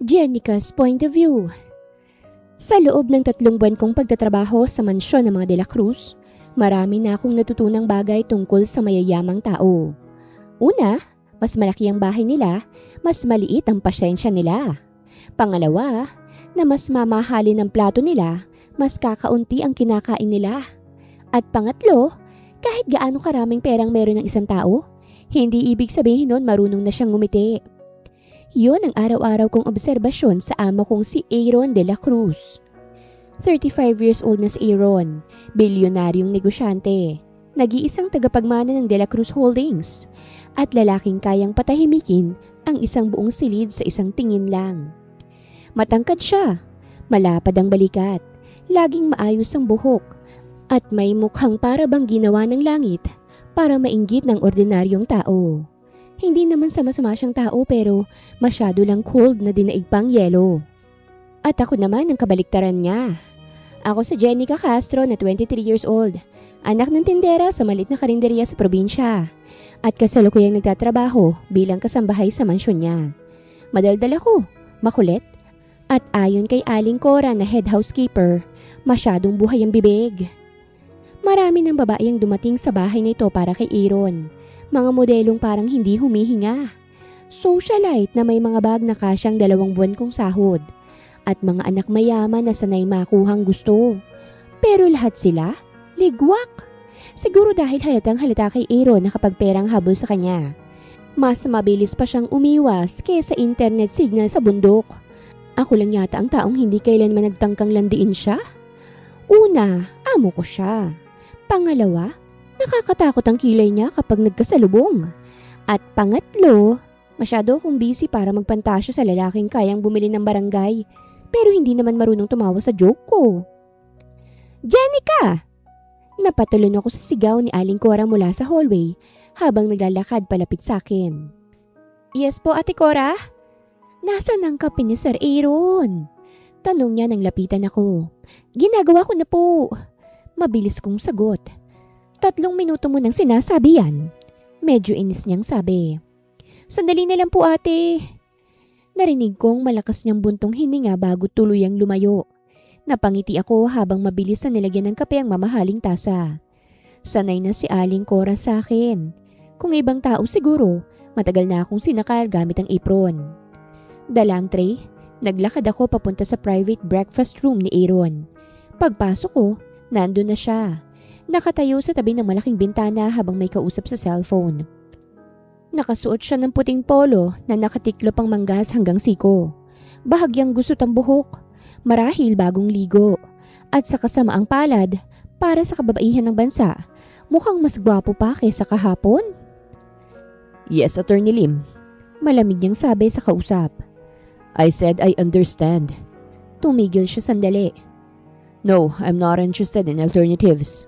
Jenica's point of view. Sa loob ng 3 buwan kong pagtatrabaho sa mansyon ng mga De La Cruz, marami na akong natutunang bagay tungkol sa mayayamang tao. Una, mas malaki ang bahay nila, mas maliit ang pasyensya nila. Pangalawa, na mas mamahalin ang plato nila, mas kakaunti ang kinakain nila. At pangatlo, kahit gaano karaming perang meron ng isang tao, hindi ibig sabihin nun marunong na siyang ngumiti. Yun ang araw-araw kong obserbasyon sa amo kong si Aaron De La Cruz. 35 years old na si Aaron, bilyonaryong negosyante, nag-iisang tagapagmana ng De La Cruz Holdings, at lalaking kayang patahimikin ang isang buong silid sa isang tingin lang. Matangkad siya, malapad ang balikat, laging maayos ang buhok, at may mukhang para bang ginawa ng langit para mainggit ng ordinaryong tao. Hindi naman sama-sama siyang tao pero masyado lang cold na dinaig pang yelo. At ako naman ang kabaliktaran niya. Ako si Jenica Castro na 23 years old, anak ng tindera sa maliit na karinderya sa probinsya, at kasalukuyang nagtatrabaho bilang kasambahay sa mansyon niya. Madaldal ako, makulit, at ayon kay Aling Cora na head housekeeper, masyadong buhay ang bibig. Marami ng babae ang dumating sa bahay nito para kay Aaron. Mga modelong parang hindi humihinga. Socialite na may mga bag na kasyang 2 buwan kong sahod. At mga anak mayaman na sanay makuhang gusto. Pero lahat sila, ligwak. Siguro dahil halatang halata kay Aaron na kapag perang habol sa kanya. Mas mabilis pa siyang umiwas kaysa internet signal sa bundok. Ako lang yata ang taong hindi kailanman nagtangkang landiin siya. Una, amo ko siya. Pangalawa, nakakatakot ang kilay niya kapag nagkasalubong. At pangatlo, masyado akong busy para magpantasya sa lalaking kayang bumili ng barangay pero hindi naman marunong tumawa sa joke ko. Jenica! Napatulon ako sa sigaw ni Aling Cora mula sa hallway habang naglalakad palapit sa akin. Yes po, Ate Cora? Nasaan ang kape ni Sir Aaron? Tanong niya nang lapitan ako. Ginagawa ko na po. Mabilis kong sagot. 3 minuto mo nang sinasabi yan. Medyo inis niyang sabi. Sandali na lang po ate. Narinig kong malakas niyang buntong hininga bago tuluyang lumayo. Napangiti ako habang mabilis na nilagyan ng kape ang mamahaling tasa. Sanay na si Aling Cora sa akin. Kung ibang tao siguro, matagal na akong sinakal gamit ang apron. Dalang tray, naglakad ako papunta sa private breakfast room ni Aaron. Pagpasok ko, nandun na siya. Nakatayo sa tabi ng malaking bintana habang may kausap sa cellphone. Nakasuot siya ng puting polo na nakatiklop ang manggas hanggang siko. Bahagyang gusot ang buhok, marahil bagong ligo. At sa kasamaang palad, para sa kababaihan ng bansa, mukhang mas gwapo pa kaysa kahapon. Yes, Attorney Lim. Malamig niyang sabi sa kausap. I said I understand. Tumigil siya sandali. No, I'm not interested in alternatives.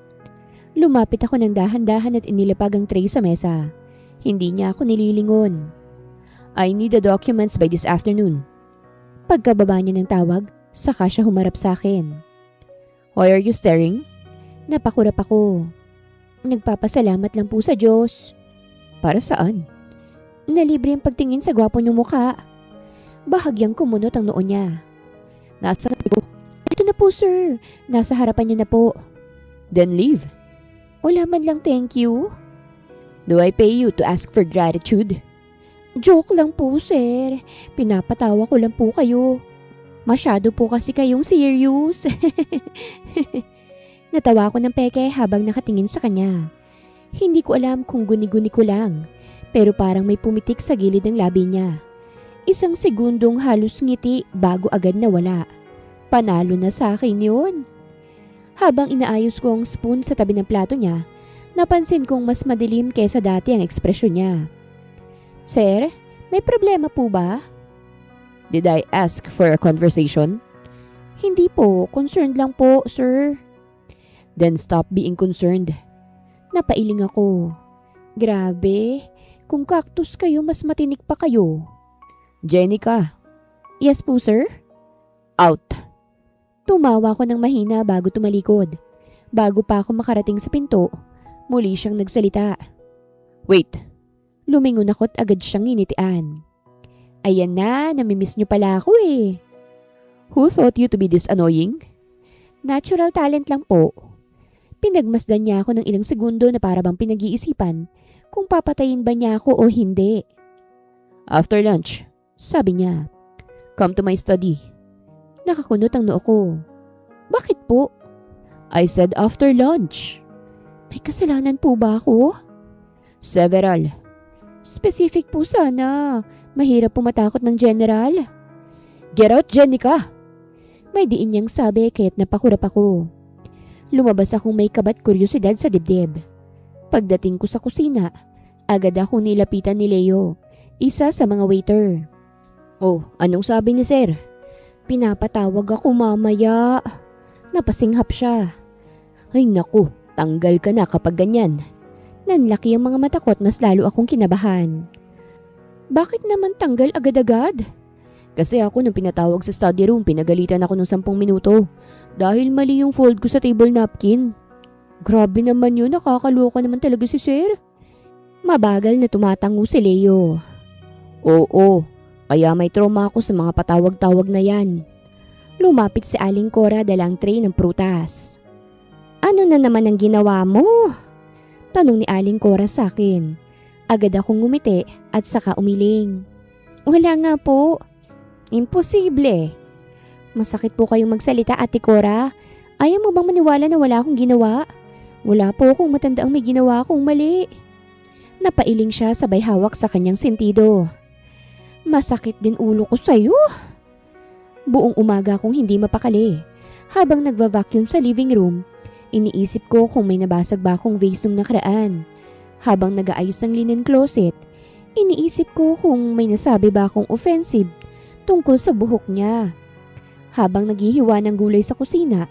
Lumapit ako ng dahan-dahan at inilapag ang tray sa mesa. Hindi niya ako nililingon. I need the documents by this afternoon. Pagkababa niya ng tawag, saka siya humarap sa akin. Why are you staring? Napakurap ako. Nagpapasalamat lang po sa Diyos. Para saan? Nalibre ang pagtingin sa gwapo niyong mukha. Bahagyang kumunot ang noo niya. Nasa ko. Ito na po sir. Nasa harapan niyo na po. Then leave. Wala man lang thank you. Do I pay you to ask for gratitude? Joke lang po sir. Pinapatawa ko lang po kayo. Masyado po kasi kayong serious. Natawa ko ng peke habang nakatingin sa kanya. Hindi ko alam kung guni-guni ko lang. Pero parang may pumitik sa gilid ng labi niya. Isang segundong halos ngiti bago agad nawala. Panalo na sa akin yun. Habang inaayos ko ang spoon sa tabi ng plato niya, napansin kong mas madilim kaysa dati ang ekspresyon niya. Sir, may problema po ba? Did I ask for a conversation? Hindi po, concerned lang po, sir. Then stop being concerned. Napailing ako. Grabe, kung cactus kayo mas matinik pa kayo. Jenica. Yes po, sir? Out. Tumawa ko ng mahina bago tumalikod. Bago pa ako makarating sa pinto, muli siyang nagsalita. Wait. Lumingon ako't agad siyang initian. Ayan na, namimiss niyo pala ako eh. Who thought you to be this annoying? Natural talent lang po. Pinagmasdan niya ako ng ilang segundo na para bang pinag-iisipan kung papatayin ba niya ako o hindi. After lunch, Sabi niya. come to my study. Nakakunot ang noo ko. Bakit po? I said after lunch. May kasalanan po ba ako? Several. Specific po sana. Mahirap po matakot ng general. Get out, Jenica! May diin niyang sabi kaya't napakurap ako. Lumabas akong may kabat kuryosidad sa dibdib. Pagdating ko sa kusina, agad ako nilapitan ni Leo, isa sa mga waiter. Oh, anong sabi ni sir? Pinapatawag ako mamaya. Napasinghap siya. Ay naku, tanggal ka na kapag ganyan. Nanlaki ang mga mata ko at mas lalo akong kinabahan. Bakit naman tanggal agad-agad? Kasi ako nung pinatawag sa study room, pinagalitan ako ng 10 minuto. Dahil mali yung fold ko sa table napkin. Grabe naman yun, nakakaloka naman talaga si sir. Mabagal na tumatango si Leo. Oo, kaya may trauma ako sa mga patawag-tawag na yan. Lumapit si Aling Cora dalang tray ng prutas. Ano na naman ang ginawa mo? Tanong ni Aling Cora sa akin. Agad akong ngumiti at saka umiling. Wala nga po. Imposible. Masakit po kayong magsalita, Ate Cora. Ayaw mo bang maniwala na wala akong ginawa? Wala po akong matandaang may ginawa akong mali. Napailing siya sabay hawak sa kanyang sentido. Masakit din ulo ko sa'yo. Buong umaga akong hindi mapakali. Habang nagva-vacuum sa living room, iniisip ko kung may nabasag ba akong vase nung nakaraan. Habang nag-aayos ng linen closet, iniisip ko kung may nasabi ba akong offensive tungkol sa buhok niya. Habang naghihiwa ng gulay sa kusina,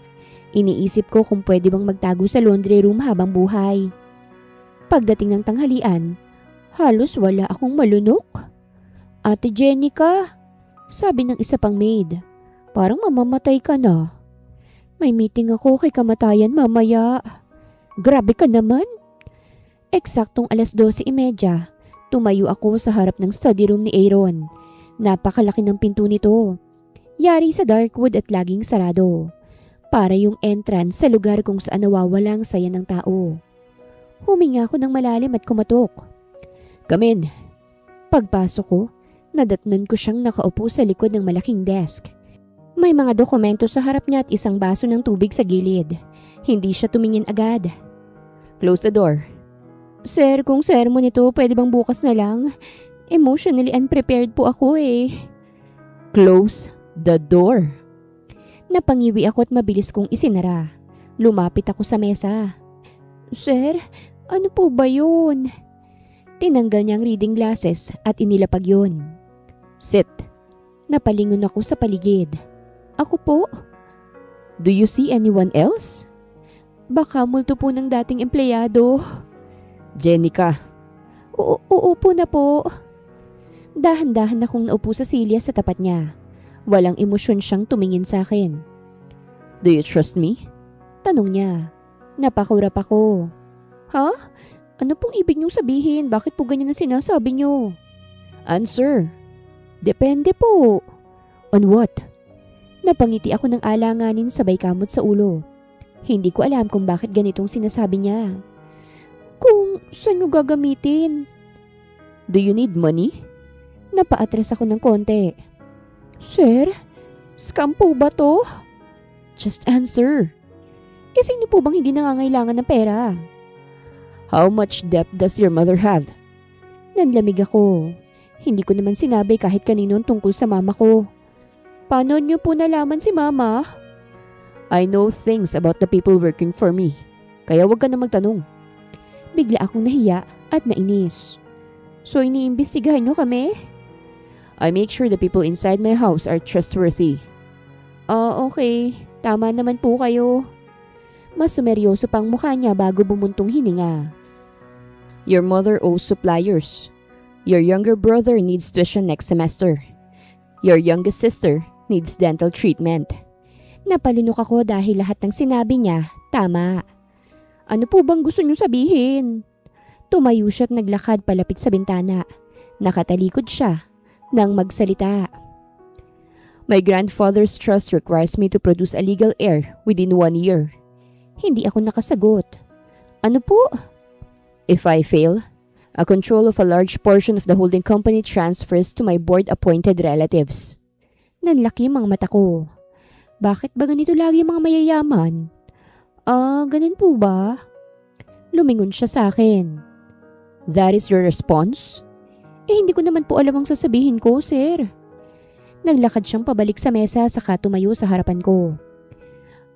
iniisip ko kung pwede bang magtago sa laundry room habang buhay. Pagdating ng tanghalian, halos wala akong malunok. Ate Jenica, sabi ng isa pang maid, parang mamamatay ka na. May meeting ako kay kamatayan mamaya. Grabe ka naman. Eksaktong 12:30, tumayo ako sa harap ng study room ni Aaron. Napakalaki ng pinto nito. Yari sa darkwood at laging sarado. Para yung entrance sa lugar kung saan nawawala ang saya ng tao. Huminga ako ng malalim at kumatok. Come in. Pagpasok ko, nadatnan ko siyang nakaupo sa likod ng malaking desk. May mga dokumento sa harap niya at isang baso ng tubig sa gilid. Hindi siya tumingin agad. Close the door. Sir, kung sermon nito, pwede bang bukas na lang? Emotionally unprepared po ako eh. Close the door. Napangiwi ako at mabilis kong isinara. Lumapit ako sa mesa. Sir, ano po ba yun? Tinanggal niya ang reading glasses at inilapag yun. Sit. Napalingon ako sa paligid. Ako po? Do you see anyone else? Baka multo po ng dating empleyado. Jenica. Uupo na po. Dahan-dahan akong naupo sa silya sa tapat niya. Walang emosyon siyang tumingin sa akin. Do you trust me? Tanong niya. Napakurap ako. Ha? Ano pong ibig niyong sabihin? Bakit po ganyan ang sinasabi niyo? Answer. Depende po. On what? Napangiti ako ng alanganin sabay kamot sa ulo. Hindi ko alam kung bakit ganitong sinasabi niya. Kung saan niyo gagamitin? Do you need money? Napaatras ako ng konti. Sir, scam po ba to? Just answer. Sino po bang hindi nangangailangan ng pera? How much debt does your mother have? Nanlamig ako. Hindi ko naman sinabi kahit kanino tungkol sa mama ko. Paano niyo po nalaman si mama? I know things about the people working for me. Kaya wag ka na magtanong. Bigla akong nahiya at nainis. So iniimbestigahan niyo kami? I make sure the people inside my house are trustworthy. Okay. Tama naman po kayo. Mas sumeryoso pang mukha niya bago bumuntong hininga. Your mother owes suppliers. Your younger brother needs tuition next semester. Your youngest sister needs dental treatment. Napalunok ako dahil lahat ng sinabi niya, tama. Ano po bang gusto niyo sabihin? Tumayo siya at naglakad palapit sa bintana. Nakatalikod siya. nang magsalita. My grandfather's trust requires me to produce a legal heir within 1 year. Hindi ako nakasagot. Ano po? If I fail, a control of a large portion of the holding company transfers to my board-appointed relatives. Nanlaki ang mga mata ko. Bakit ba ganito lagi ang mga mayayaman? Ganun po ba? Lumingon siya sa akin. That is your response? Hindi ko naman po alam ang sasabihin ko, sir. Naglakad siyang pabalik sa mesa saka tumayo sa harapan ko.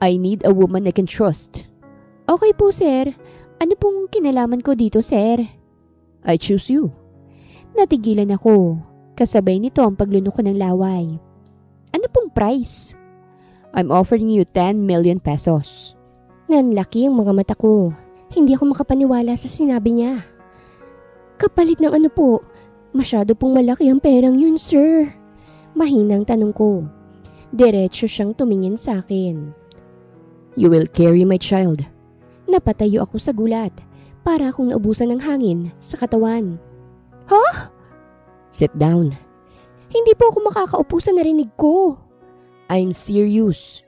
I need a woman I can trust. Okay po, sir. Ano pong kinalaman ko dito, sir? I choose you. Natigilan ako. Kasabay nito ang paglunok ko ng laway. Ano pong price? I'm offering you 10 million pesos. Nanlaki ang mga mata ko. Hindi ako makapaniwala sa sinabi niya. Kapalit ng ano po? Masyado pong malaki ang perang yun, sir. Mahinang tanong ko. Diretso siyang tumingin sa akin. You will carry my child. Napatayo ako sa gulat. Para akong naubusan ng hangin sa katawan. Ha? Sit down. Hindi po ako makakaupo sa narinig ko. I'm serious.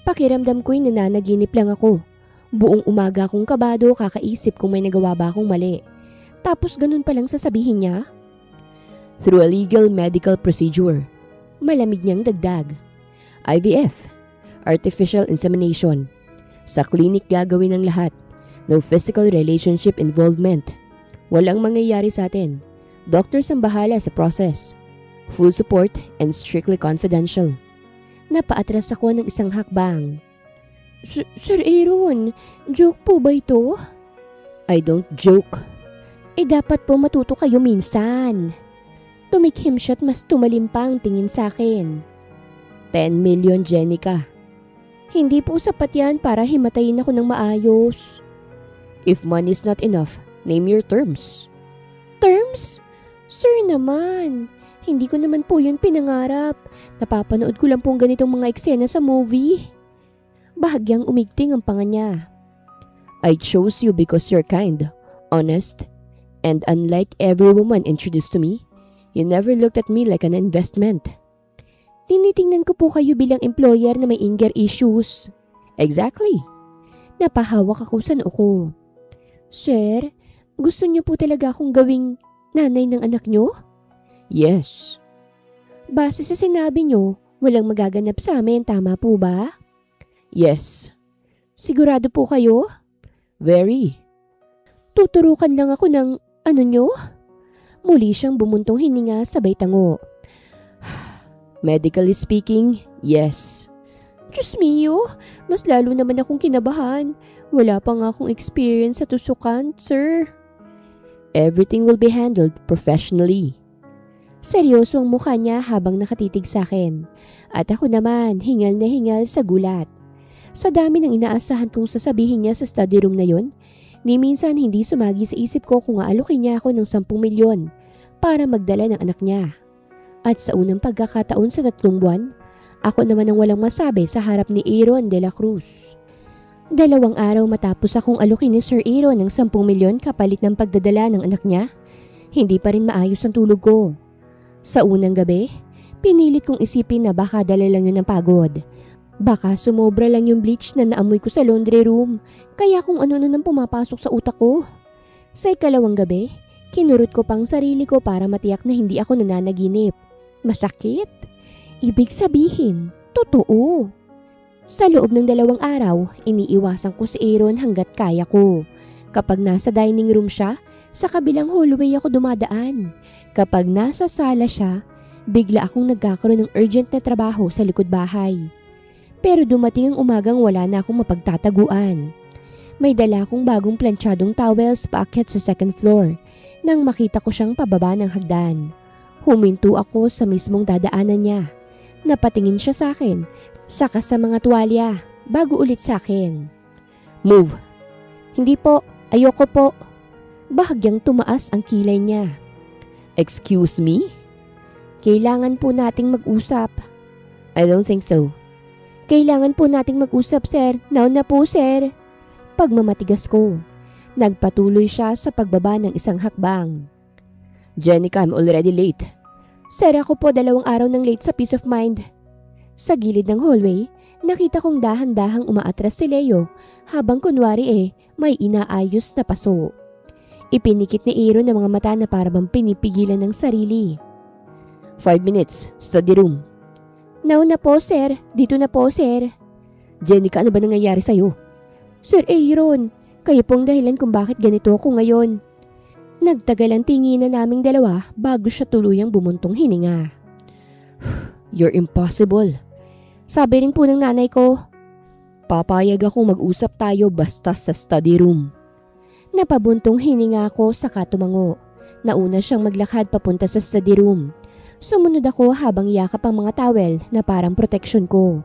Pakiramdam ko'y nananaginip lang ako. Buong umaga akong kabado kakaisip kung may nagawa ba akong mali. Tapos ganun palang sasabihin niya? Through a legal medical procedure. Malamig niyang dagdag. IVF. Artificial insemination. Sa clinic gagawin ang lahat. No physical relationship involvement. Walang mangyayari sa atin. Doctors ang bahala sa process. Full support and strictly confidential. Napaatras ako ng isang hakbang. Sir Aaron, joke po ba ito? I don't joke. Dapat po matuto kayo minsan. Tumikhim siya at mas tumalim pa ang tingin sa akin. 10 million, Jenica. Hindi po sapat yan para himatayin ako ng maayos. If money is not enough, name your terms. Terms? Sir naman, hindi ko naman po yun pinangarap. Napapanood ko lang pong ganitong mga eksena sa movie. Bahagyang umigting ang panga niya. I chose you because you're kind, honest, and unlike every woman introduced to me, you never looked at me like an investment. Tinitingnan ko po kayo bilang employer na may anger issues. Exactly. Napahawak ako sa noo ko. Sir, gusto niyo po talaga akong gawing nanay ng anak niyo? Yes. Base sa sinabi niyo, walang magaganap sa amin, tama po ba? Yes. Sigurado po kayo? Very. Tuturukan lang ako ng ano niyo? Muli siyang bumuntong hininga sabay tango. Medically speaking, yes. Diyos mio, mas lalo naman akong kinabahan. Wala pa nga akong experience sa tusukan, sir. Everything will be handled professionally. Seryoso ang mukha niya habang nakatitig sa akin. At ako naman, hingal na hingal sa gulat. Sa dami ng inaasahan kong sasabihin niya sa study room na yon, ni minsan hindi sumagi sa isip ko kung aalukin niya ako ng 10 milyon para magdala ng anak niya. At sa unang pagkakataon sa 3 buwan, ako naman ang walang masabi sa harap ni Aaron de la Cruz. 2 araw matapos akong alukin ni Sir Aaron ng 10 milyon kapalit ng pagdadala ng anak niya, hindi pa rin maayos ang tulog ko. Sa unang gabi, pinilit kong isipin na baka dala lang yun ng pagod. Baka sumobra lang yung bleach na naamoy ko sa laundry room, kaya kung ano-ano nang pumapasok sa utak ko. Sa ikalawang gabi, kinurot ko pang sarili ko para matiyak na hindi ako nananaginip. Masakit? Ibig sabihin, totoo. Sa loob ng 2 araw, iniiwasan ko si Aaron hanggat kaya ko. Kapag nasa dining room siya, sa kabilang hallway ako dumadaan. Kapag nasa sala siya, bigla akong nagkakaroon ng urgent na trabaho sa likod bahay. Pero dumating ang umagang wala na akong mapagtataguan. May dala akong bagong plantsadong towels paakyat sa 2nd floor nang makita ko siyang pababa ng hagdan. Huminto ako sa mismong dadaanan niya. Napatingin siya sa akin, saka sa mga tuwalya, bago ulit sa akin. Move. Hindi po, ayoko po. Bahagyang tumaas ang kilay niya. Excuse me? Kailangan po nating mag-usap. I don't think so. Kailangan po nating mag-usap, sir. Now na po, sir. Pagmamatigas ko. Nagpatuloy siya sa pagbaba ng isang hakbang. Jenica, I'm already late. Sir, ako po 2 araw ng late sa peace of mind. Sa gilid ng hallway, nakita kong dahan-dahang umaatras si Leo habang kunwari may inaayos na paso. Ipinikit ni Aaron ang mga mata na parang pinipigilan ng sarili. 5 minutes, study room. Nauna po, sir. Dito na po, sir. Jenica, ano ba nangyayari sa'yo? Sir Aaron, kayo pong dahilan kung bakit ganito ako ngayon. Nagtagal ang tinginan naming dalawa bago siya tuluyang bumuntong hininga. You're impossible. Sabi rin po ng nanay ko. Papayag akong mag-usap tayo basta sa study room. Napabuntong hininga ako saka tumango. Nauna siyang maglakad papunta sa study room. Sumunod ako habang yakap ang mga towel na parang proteksyon ko.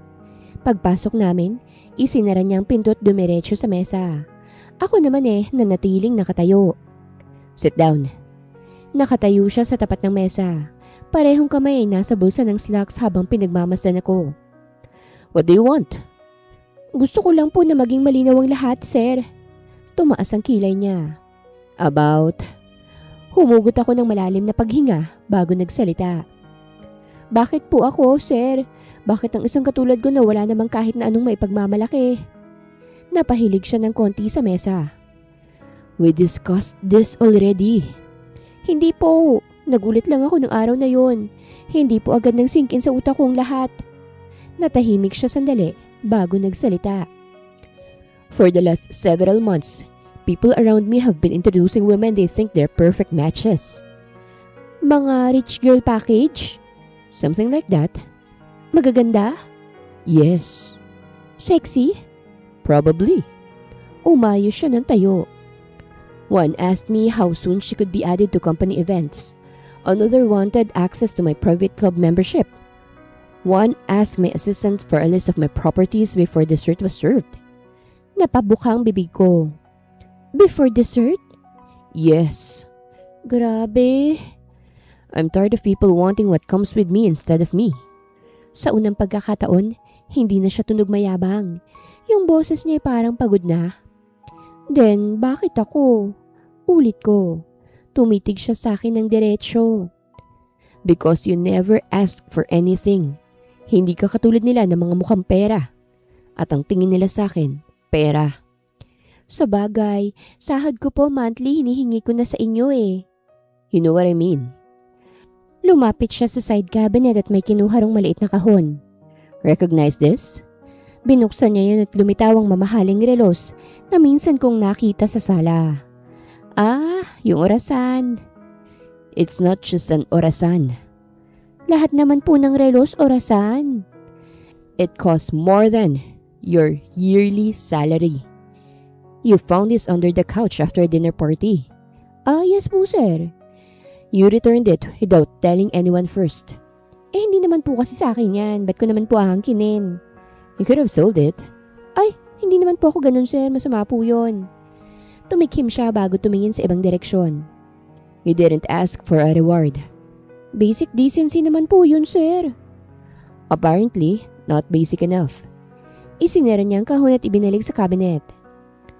Pagpasok namin, isinara niyang pinto at dumiretso sa mesa. Ako naman nanatiling nakatayo. Sit down. Nakatayo siya sa tapat ng mesa. Parehong kamay ay nasa bulsa ng slacks habang pinagmamasdan ako. What do you want? Gusto ko lang po na maging malinaw ang lahat, sir. Tumaas ang kilay niya. About? Humugot ako ng malalim na paghinga bago nagsalita. Bakit po ako, sir? Bakit ang isang katulad ko na wala namang kahit na anong maipagmamalaki? Napahilig siya ng konti sa mesa. We discussed this already. Hindi po. Nagulit lang ako ng araw na yon. Hindi po agad nang sink in sa utak kong lahat. Natahimik siya sandali bago nagsalita. For the last several months, people around me have been introducing women they think they're perfect matches. Mga rich girl package? Something like that. Magaganda? Yes. Sexy? Probably. Umayos siya ng tayo. One asked me how soon she could be added to company events. Another wanted access to my private club membership. One asked my assistant for a list of my properties before dessert was served. Napabukang bibig ko. Before dessert? Yes. Grabe. I'm tired of people wanting what comes with me instead of me. Sa unang pagkakataon, hindi na siya tunog mayabang. Yung boses niya ay parang pagod na. Then, bakit ako? Ulit ko. Tumitig siya sa akin ng diretsyo. Because you never ask for anything. Hindi ka katulad nila ng mga mukhang pera. At ang tingin nila sa akin, pera. Sa bagay, sahod ko po monthly hinihingi ko na sa inyo You know what I mean? Lumapit siya sa side cabinet at may kinuha rong maliit na kahon. Recognize this? Binuksan niya yun at lumitaw ang mamahaling relos na minsan kong nakita sa sala. Yung orasan. It's not just an orasan. Lahat naman po ng relos orasan. It costs more than your yearly salary. You found this under the couch after a dinner party. Yes po, sir. You returned it without telling anyone first. Hindi naman po kasi sa akin yan. Ba't ko naman po aangkinin? You could have sold it. Hindi naman po ako ganun, sir. Masama po yun. Tumikhim siya bago tumingin sa ibang direksyon. You didn't ask for a reward. Basic decency naman po yun, sir. Apparently, not basic enough. Isinara niya ang kahon at ibinalik sa cabinet.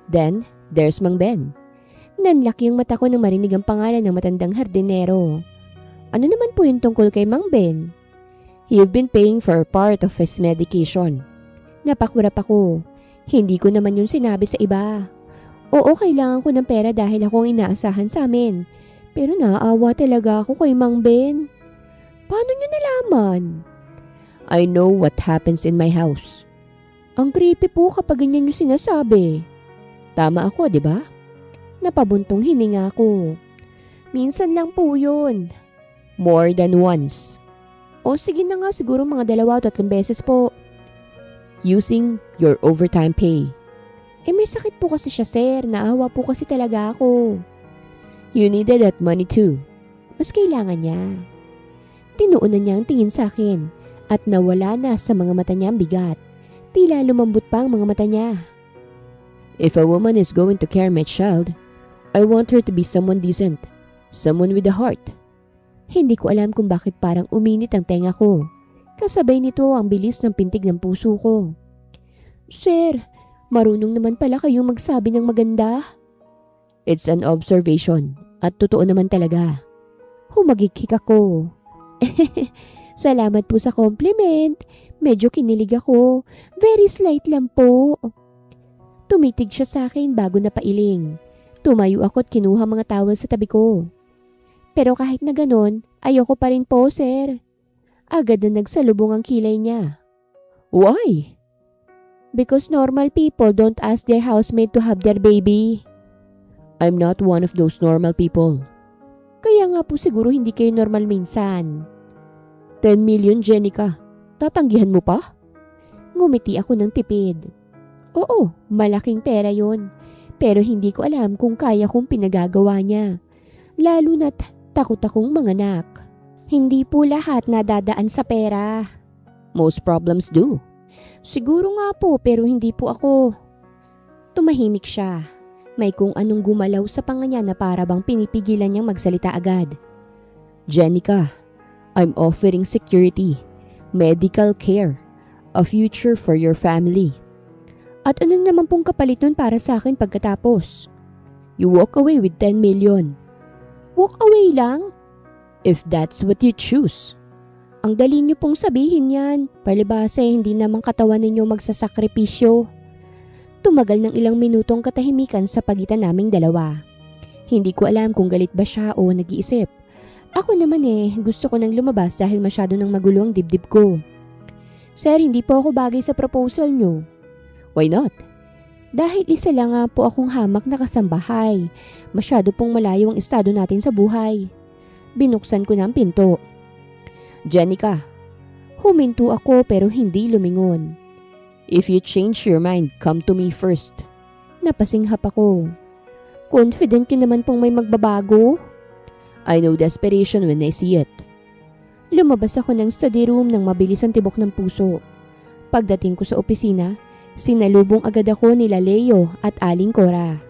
Then, there's Mang Ben. Nanlaki yung mata ko nang marinig ang pangalan ng matandang hardinero. Ano naman po yung tungkol kay Mang Ben? You've been paying for part of his medication. Napakurap ako. Hindi ko naman yun sinabi sa iba. Oo, kailangan ko ng pera dahil ako ang inaasahan sa amin. Pero naaawa talaga ako kay Mang Ben. Paano nyo nalaman? I know what happens in my house. Ang creepy po kapag ganyan yung sinasabi. Tama ako, di ba? Napabuntong hininga ko. Minsan lang po yun. More than once. O sige na nga, siguro mga 2 o 3 beses po. Using your overtime pay. May sakit po kasi siya, sir. Naawa po kasi talaga ako. You needed that money too. Mas kailangan niya. Tinuunan niya ang tingin sa akin at nawala na sa mga mata niya ang bigat. Tila lumambot pa ang mga mata niya. If a woman is going to carry my child, I want her to be someone decent. Someone with a heart. Hindi ko alam kung bakit parang uminit ang tenga ko. Kasabay nito ang bilis ng pintig ng puso ko. Sir, marunong naman pala kayong magsabi ng maganda. It's an observation at totoo naman talaga. Humagikik ako. Salamat po sa compliment. Medyo kinilig ako. Very slight lang po. Tumitig siya sa akin bago napailing. Tumayo ako at kinuha mga towel sa tabi ko. Pero kahit na ganon, ayoko pa rin po, sir. Agad na nagsalubong ang kilay niya. Why? Because normal people don't ask their housemate to have their baby. I'm not one of those normal people. Kaya nga po siguro hindi kayo normal minsan. 10 million, Jenica. Tatanggihan mo pa? Ngumiti ako ng tipid. Oo, malaking pera yon. Pero hindi ko alam kung kaya kong pinagagawa niya. Lalo na't takot akong manganak. Hindi po lahat nadadaan sa pera. Most problems do. Siguro nga po pero hindi po ako. Tumahimik siya. May kung anong gumalaw sa panga niya na para bang pinipigilan niyang magsalita agad. Jenica, I'm offering security, medical care, a future for your family. At ano naman pong kapalit nun para sa akin pagkatapos? You walk away with 10 million. Walk away lang? If that's what you choose. Ang dali niyo pong sabihin yan. Palibasa hindi naman katawan ninyo magsasakripisyo. Tumagal ng ilang minutong katahimikan sa pagitan naming dalawa. Hindi ko alam kung galit ba siya o nag-iisip. Ako naman gusto ko nang lumabas dahil masyado nang magulo ang dibdib ko. Sir, hindi po ako bagay sa proposal niyo. Why not? Dahil isa lang nga po akong hamak na kasambahay. Masyado pong malayo ang estado natin sa buhay. Binuksan ko na ang pinto. Jenica. Huminto ako pero hindi lumingon. If you change your mind, come to me first. Napasinghap ako. Confident yun naman pong may magbabago. I know desperation when I see it. Lumabas ako ng study room nang mabilis ang tibok ng puso. Pagdating ko sa opisina, sinalubong agad ako nila Leo at Aling Cora.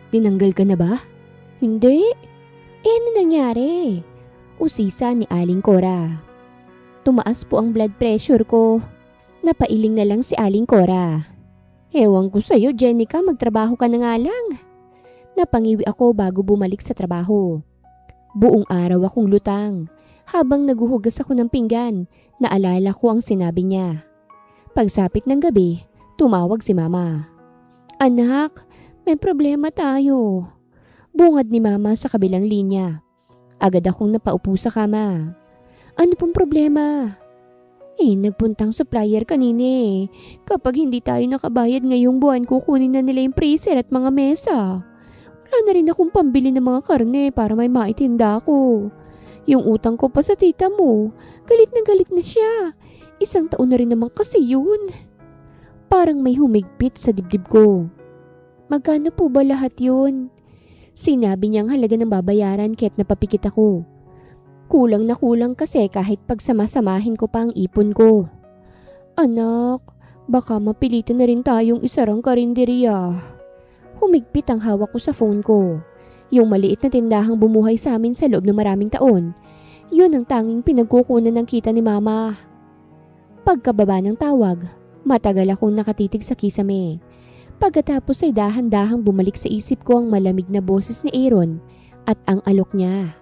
Tinanggal ka na ba? Hindi. Ano nangyari? Usisa ni Aling Cora. Tumaas po ang blood pressure ko. Napailing na lang si Aling Cora. Ewan ko sa'yo, Jenica, magtrabaho ka na nga lang. Napangiwi ako bago bumalik sa trabaho. Buong araw akong lutang. Habang naguhugas ako ng pinggan, naalala ko ang sinabi niya. Pagsapit ng gabi, tumawag si Mama. Anak, may problema tayo. Bungad ni Mama sa kabilang linya. Agad akong napaupo sa kama. Ano pong problema? Nagpuntang supplier kanina. Kapag hindi tayo nakabayad ngayong buwan, kukunin na nila yung freezer at mga mesa. Wala na rin akong pambili ng mga karne para may maitinda ko. Yung utang ko pa sa tita mo, galit na siya. 1 taon na rin naman kasi yun. Parang may humigpit sa dibdib ko. Magkano po ba lahat yun? Sinabi niyang halaga ng babayaran kahit napapikit ako. Kulang na kulang kasi kahit pagsamasamahin ko pa ang ipon ko. Anak, baka mapilitan na rin tayong isarang karinderya. Humigpit ang hawak ko sa phone ko. Yung maliit na tindahang bumuhay sa amin sa loob ng maraming taon. Yun ang tanging pinagkukunan ng kita ni Mama. Pagkababa ng tawag, matagal akong nakatitig sa kisame. Pagkatapos ay dahan-dahang bumalik sa isip ko ang malamig na boses ni Aaron at ang alok niya.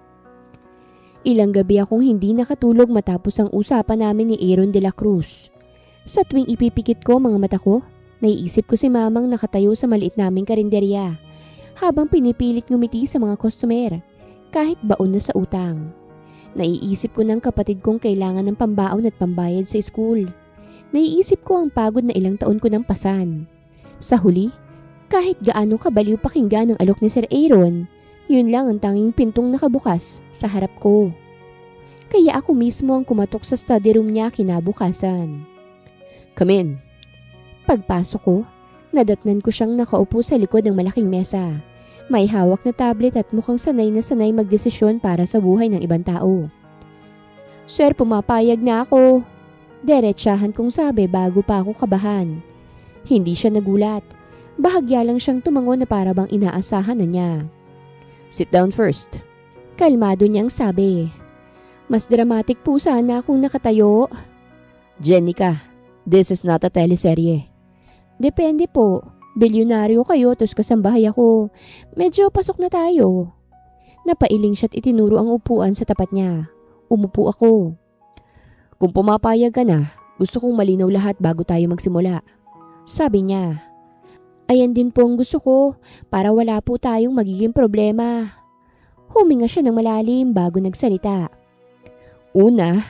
Ilang gabi akong hindi nakatulog matapos ang usapan namin ni Aaron de la Cruz. Sa tuwing ipipikit ko mga mata ko, naiisip ko si Mamang nakatayo sa maliit naming karinderya habang pinipilit ngumiti sa mga customer kahit baon na sa utang. Naiisip ko ng kapatid kong kailangan ng pambaon at pambayad sa school. Naiisip ko ang pagod na ilang taon ko ng pasan. Sa huli, kahit gaano kabaliw pakinggan ang alok ni Sir Aaron, yun lang ang tanging pintong nakabukas sa harap ko. Kaya ako mismo ang kumatok sa study room niya kinabukasan. Come in. Pagpasok ko, nadatnan ko siyang nakaupo sa likod ng malaking mesa. May hawak na tablet at mukhang sanay na sanay magdesisyon para sa buhay ng ibang tao. Sir, pumapayag na ako. Diretsahan kong sabi bago pa ako kabahan. Hindi siya nagulat. Bahagya lang siyang tumangon na para bang inaasahan na niya. Sit down first. Kalmado niyang sabi. Mas dramatic po sana akong nakatayo. Jenica, this is not a teleserye. Depende po. Bilyonaryo kayo tos kasambahay ako. Medyo pasok na tayo. Napailing siya't itinuro ang upuan sa tapat niya. Umupo ako. Kung pumapayag ka na, gusto kong malinaw lahat bago tayo magsimula. Sabi niya. Ayan din po ang gusto ko para wala po tayong magiging problema. Huminga siya ng malalim bago nagsalita. Una,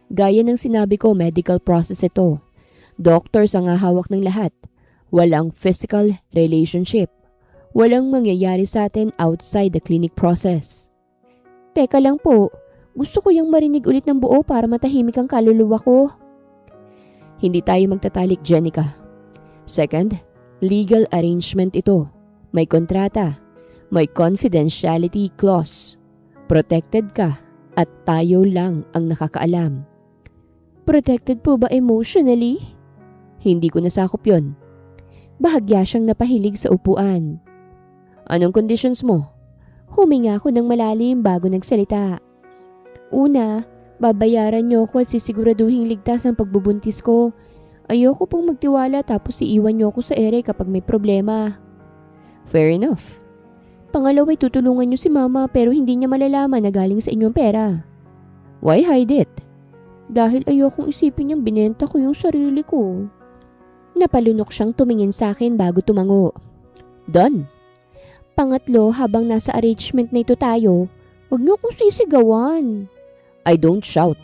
gaya ng sinabi ko, medical process ito. Doctors ang hahawak ng lahat. Walang physical relationship. Walang mangyayari sa atin outside the clinic process. Teka lang po, gusto ko yung marinig ulit ng buo para matahimik ang kaluluwa ko. Hindi tayo magtatalik, Jenica. Second, legal arrangement ito. May kontrata. May confidentiality clause. Protected ka at tayo lang ang nakakaalam. Protected po ba emotionally? Hindi ko nasakop yon. Bahagya siyang napahilig sa upuan. Anong conditions mo? Huminga ako ng malalim bago nagsalita. Una, babayaran niyo ako at sisiguraduhing ligtas ang pagbubuntis ko. Ayoko pong magtiwala tapos iiwan niyo ako sa ere kapag may problema. Fair enough. Pangalawa, tutulungan niyo si mama pero hindi niya malalaman na galing sa inyong pera. Why hide it? Dahil ayokong isipin niyang binenta ko yung sarili ko. Napalunok siyang tumingin sa akin bago tumango. Done. Pangatlo, habang nasa arrangement na ito tayo, huwag niyo akong sisigawan. I don't shout.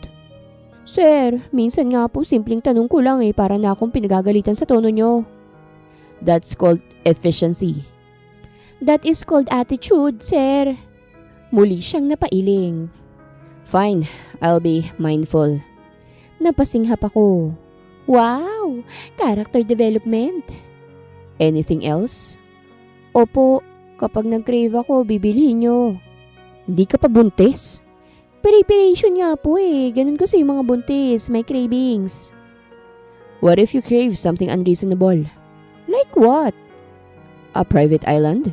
Sir, minsan nga po simpleng tanong ko lang para na akong pinagagalitan sa tono niyo. That's called efficiency. That is called attitude, sir. Muli siyang napailing. Fine, I'll be mindful. Napasinghap ako. Wow! Character development. Anything else? Opo, kapag nag-crave ako, bibilihin niyo. Hindi ka pa buntis? Preparation nga po Ganun kasi yung mga buntis, may cravings. What if you crave something unreasonable? Like what? A private island?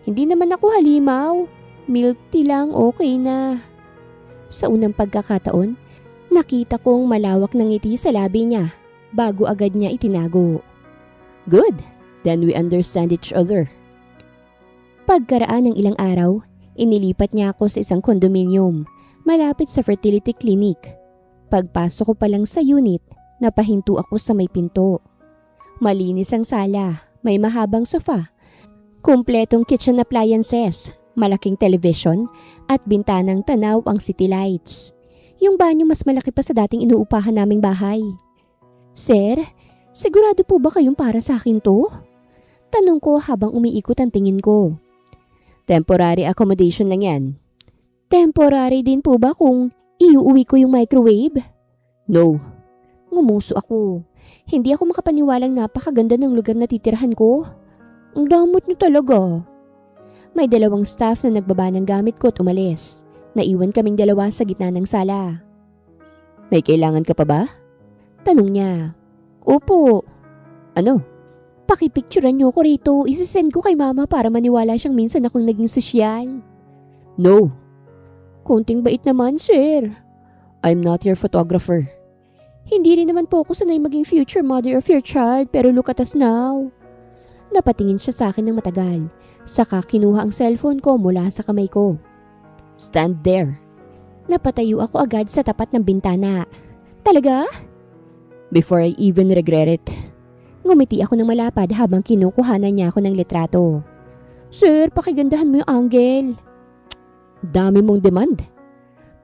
Hindi naman ako halimaw. Milk tea lang okay na. Sa unang pagkakataon, nakita kong malawak ng ngiti sa labi niya bago agad niya itinago. Good, then we understand each other. Pagkaraan ng ilang araw, inilipat niya ako sa isang kondominium malapit sa fertility clinic. Pagpasok ko pa lang sa unit, napahinto ako sa may pinto. Malinis ang sala, may mahabang sofa, kumpletong kitchen appliances, malaking television at bintanang tanaw ang city lights. Yung banyo mas malaki pa sa dating inuupahan naming bahay. Sir, sigurado po ba kayong para sa akin to? Tanong ko habang umiikot ang tingin ko. Temporary accommodation lang yan. Temporary din po ba kung iuuwi ko yung microwave? No. Ngumuso ako. Hindi ako makapaniwalang napakaganda ng lugar na titirhan ko. Ang damot niyo talaga. May dalawang staff na nagbaba ng gamit ko at umalis. Naiwan kaming dalawa sa gitna ng sala. May kailangan ka pa ba? Tanong niya. Opo. Ano? Pakipicturean niyo ko rito. Isisend ko kay mama para maniwala siyang minsan akong naging sosyal. No. Konting bait naman, sir. I'm not your photographer. Hindi rin naman po ako sanay maging future mother of your child pero look at us now. Napatingin siya sa akin ng matagal. Saka kinuha ang cellphone ko mula sa kamay ko. Stand there. Napatayo ako agad sa tapat ng bintana. Talaga? Before I even regret it. Ngumiti ako ng malapad habang kinukuhanan niya ako ng litrato. Sir, pakigandahan mo yung angle. Dami mong demand.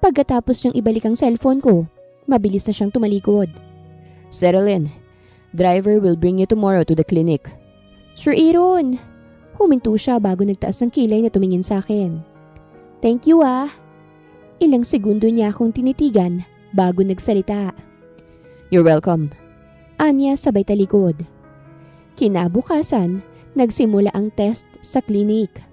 Pagkatapos niyang ibalik ang cellphone ko, mabilis na siyang tumalikod. Settle in. Driver will bring you tomorrow to the clinic. Sir Aaron! Huminto siya bago nagtaas ng kilay na tumingin sa akin. Thank you ah. Ilang segundo niya akong tinitigan bago nagsalita. You're welcome. Anya sabay talikod. Kinabukasan, nagsimula ang test sa klinik.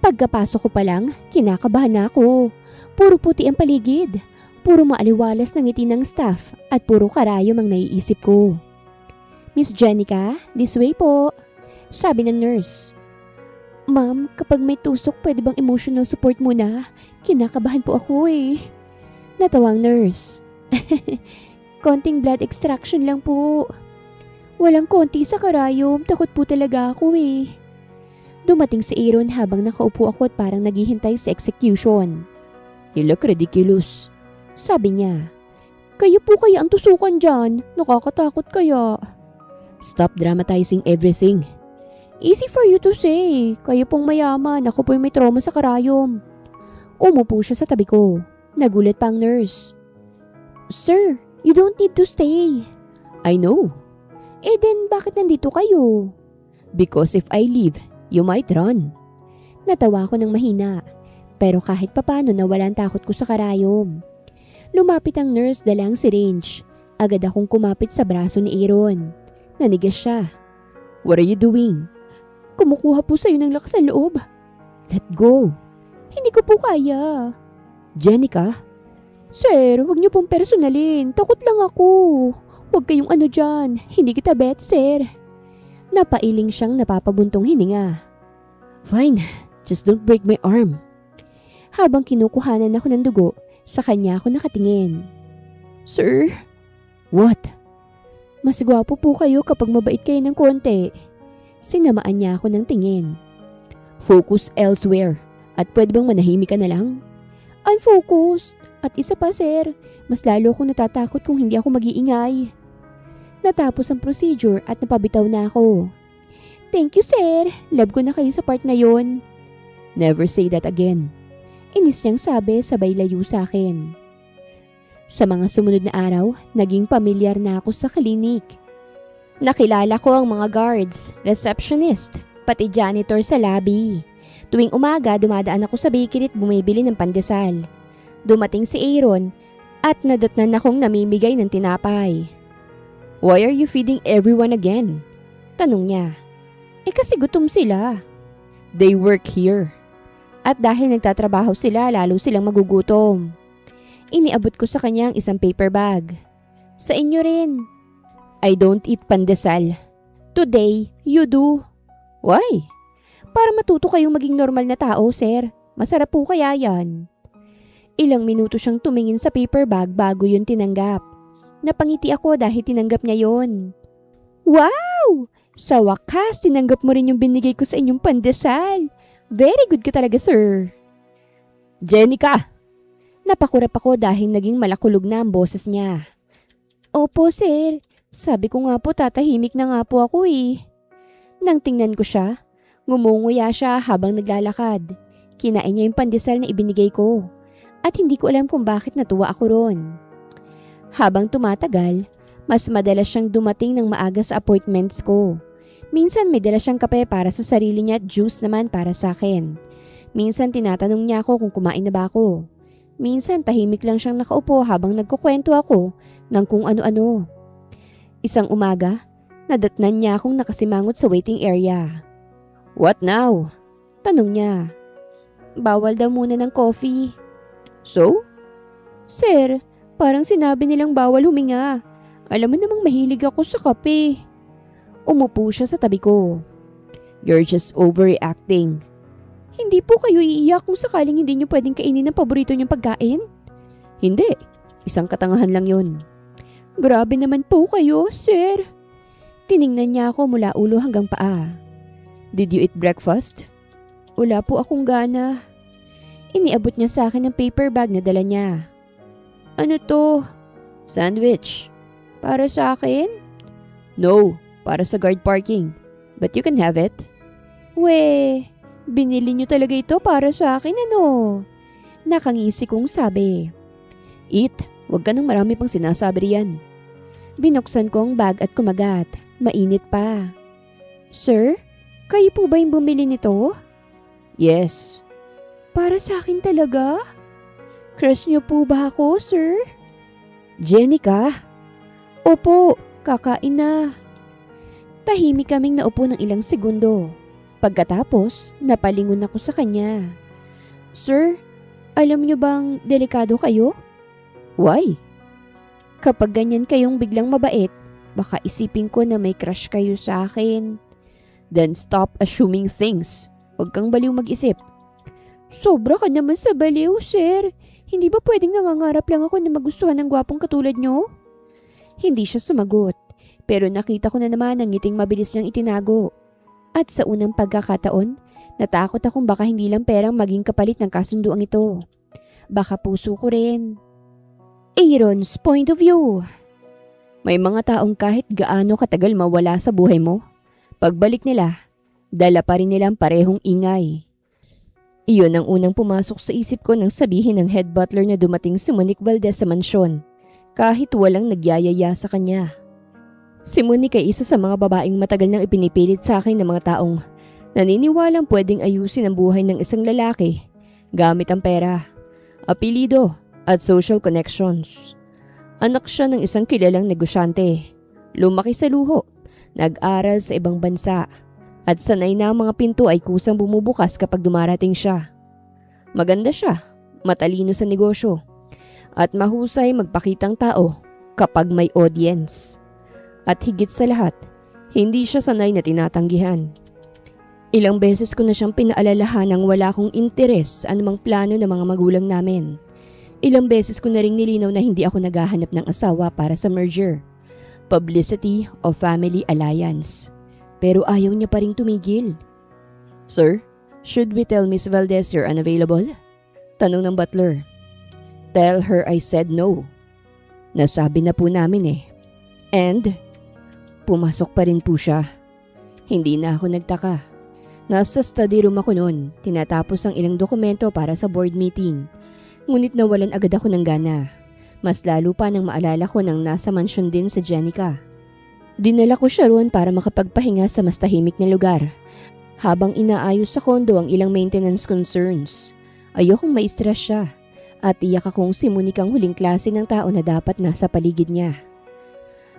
Pagkapasok ko pa lang, kinakabahan na ako. Puro puti ang paligid. Puro maaliwalas ng ngiti ng staff at puro karayom ang naiisip ko. Miss Jenica, this way po. Sabi ng nurse. Ma'am, kapag may tusok pwede bang emotional support muna? Kinakabahan po ako Natawang nurse. Konting blood extraction lang po. Walang konti sa karayom, takot po talaga ako Dumating si Aaron habang nakaupo ako at parang naghihintay sa execution. You look ridiculous. Sabi niya, kayo po kaya ang tusukan dyan? Nakakatakot kaya? Stop dramatizing everything. Easy for you to say. Kayo pong mayaman, ako po'y may trauma sa karayom. Umupo siya sa tabi ko. Nagulat pa ang nurse. Sir, you don't need to stay. I know. Eh then, bakit nandito kayo? Because if I leave, you might run. Natawa ko ng mahina. Pero kahit papano nawala ang takot ko sa karayom. Lumapit ang nurse dala ang syringe. Agad akong kumapit sa braso ni Aaron. Nanigas siya. What are you doing? Kumukuha po sa'yo ng lakas ng loob. Let go. Hindi ko po kaya. Jenica? Sir, huwag niyo pong personalin. Takot lang ako. Huwag kayong ano dyan. Hindi kita bet, sir. Napailing siyang napapabuntong hininga. Fine. Just don't break my arm. Habang kinukuhanan ako ng dugo, sa kanya ako nakatingin. Sir? What? Mas gwapo po kayo kapag mabait kayo ng konti. Sinamaan niya ako ng tingin. Focus elsewhere. At pwede bang manahimik ka na lang? Unfocused. At isa pa, sir, mas lalo akong natatakot kung hindi ako mag-iingay. Natapos ang procedure at napabitaw na ako. Thank you, sir. Love ko na kayo sa part na yon. Never say that again. Inis niyang sabi sabay layo sa akin. Sa mga sumunod na araw, naging pamilyar na ako sa klinik. Nakilala ko ang mga guards, receptionist, pati janitor sa lobby. Tuwing umaga, dumadaan ako sa bakery at bumibili ng pandesal. Dumating si Aaron at nadatnan akong namimigay ng tinapay. Why are you feeding everyone again? Tanong niya. Kasi gutom sila. They work here. At dahil nagtatrabaho sila, lalo silang magugutom. Iniabot ko sa kanya ang isang paper bag. Sa inyo rin. I don't eat pandesal. Today, you do. Why? Para matuto kayong maging normal na tao, sir. Masarap po kaya yan. Ilang minuto siyang tumingin sa paper bag bago yun tinanggap. Napangiti ako dahil tinanggap niya yon. Wow! Sa wakas, tinanggap mo rin yung binigay ko sa inyong pandesal. Very good ka talaga, sir. Jenica! Napakurap ako dahil naging malakulog na ang boses niya. Opo, sir. Sabi ko nga po tatahimik na nga po ako eh. Nang tingnan ko siya, ngumunguya siya habang naglalakad. Kinain niya yung pandesal na ibinigay ko. At hindi ko alam kung bakit natuwa ako ron. Habang tumatagal, mas madalas siyang dumating ng maaga sa appointments ko. Minsan may dala siyang kape para sa sarili niya at juice naman para sa akin. Minsan tinatanong niya ako kung kumain na ba ako. Minsan tahimik lang siyang nakaupo habang nagkukwento ako ng kung ano-ano. Isang umaga, nadatnan niya akong nakasimangot sa waiting area. What now? Tanong niya. Bawal daw muna ng coffee. So? Sir, parang sinabi nilang bawal huminga. Alam mo namang mahilig ako sa kape. Umupo siya sa tabi ko. You're just overreacting. Hindi po kayo iiyak kung sakaling hindi niyo pwedeng kainin ang paborito niyong pagkain? Hindi. Isang katangahan lang yun. Grabe naman po kayo, sir. Tiningnan niya ako mula ulo hanggang paa. Did you eat breakfast? Wala po akong gana. Iniabot niya sa akin ang paper bag na dala niya. Ano to? Sandwich. Para sa akin? No, para sa guard parking. But you can have it. We, binili niyo talaga ito para sa akin ano? Nakangisi kong sabi. Eat, wag ka nang marami pang sinasabi riyan. Binuksan ko ang bag at kumagat. Mainit pa. Sir, kayo po ba yung bumili nito? Yes. Para sa akin talaga? Crush niyo po ba ako, sir? Jenica? Opo, kakain na. Tahimik kaming naupo ng ilang segundo. Pagkatapos, napalingon ako sa kanya. Sir, alam niyo bang delikado kayo? Why? Kapag ganyan kayong biglang mabait, baka isipin ko na may crush kayo sa akin. Then stop assuming things. Huwag kang baliw mag-isip. Sobra ka naman sa baliw, sir. Hindi ba pwedeng nangangarap lang ako na magustuhan ng gwapong katulad nyo? Hindi siya sumagot, pero nakita ko na naman ang ngiting mabilis niyang itinago. At sa unang pagkakataon, natakot akong baka hindi lang perang maging kapalit ng kasunduang ito. Baka puso ko rin. Aaron's point of view. May mga taong kahit gaano katagal mawala sa buhay mo, pagbalik nila, dala pa rin nilang parehong ingay. Iyon ang unang pumasok sa isip ko nang sabihin ng head butler na dumating si Monique Valdez sa mansyon, kahit walang nagyayaya sa kanya. Si Monique ay isa sa mga babaeng matagal nang ipinipilit sa akin ng mga taong naniniwalang pwedeng ayusin ang buhay ng isang lalaki gamit ang pera, apelido at social connections. Anak siya ng isang kilalang negosyante, lumaki sa luho, nag-aral sa ibang bansa, at sanay na ang mga pinto ay kusang bumubukas kapag dumarating siya. Maganda siya, matalino sa negosyo, at mahusay magpakitang tao kapag may audience. At higit sa lahat, hindi siya sanay na tinatanggihan. Ilang beses ko na siyang pinaalalahan ng wala akong interes anumang plano ng mga magulang namin. Ilang beses ko na ring nilinaw na hindi ako naghahanap ng asawa para sa merger, publicity o family alliance. Pero ayaw niya pa ring tumigil. Sir, should we tell Miss Valdez you're unavailable? Tanong ng butler. Tell her I said no. Nasabi na po namin eh. And pumasok pa rin po siya. Hindi na ako nagtaka. Nasa study room ako noon, tinatapos ang ilang dokumento para sa board meeting. Ngunit nawalan agad ako ng gana. Mas lalo pa nang maalala ko nang nasa mansyon din sa Jenica. Dinala ko siya roon para makapagpahinga sa mas tahimik na lugar. Habang inaayos sa kondo ang ilang maintenance concerns, ayokong ma-stress siya. At iyak akong si Monique ang huling klase ng tao na dapat nasa paligid niya.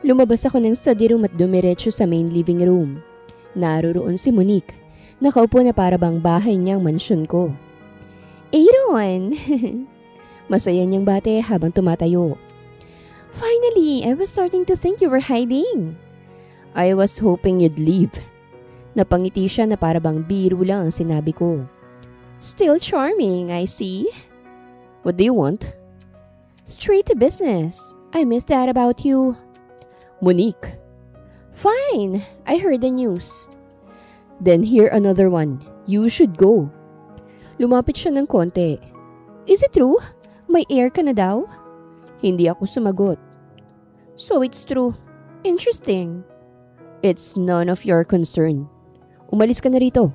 Lumabas ako ng study room at dumiretso sa main living room. Naroroon si Monique. Nakaupo na para bang bahay niyang mansyon ko. Aaron! Masaya niyang bate habang tumatayo. Finally, I was starting to think you were hiding. I was hoping you'd leave. Napangiti siya na para bang biro lang ang sinabi ko. Still charming, I see. What do you want? Straight to business. I missed that about you. Monique. Fine, I heard the news. Then hear another one. You should go. Lumapit siya ng konti. Is it true? May air ka na daw? Hindi ako sumagot. So it's true. Interesting. It's none of your concern. Umalis ka na rito.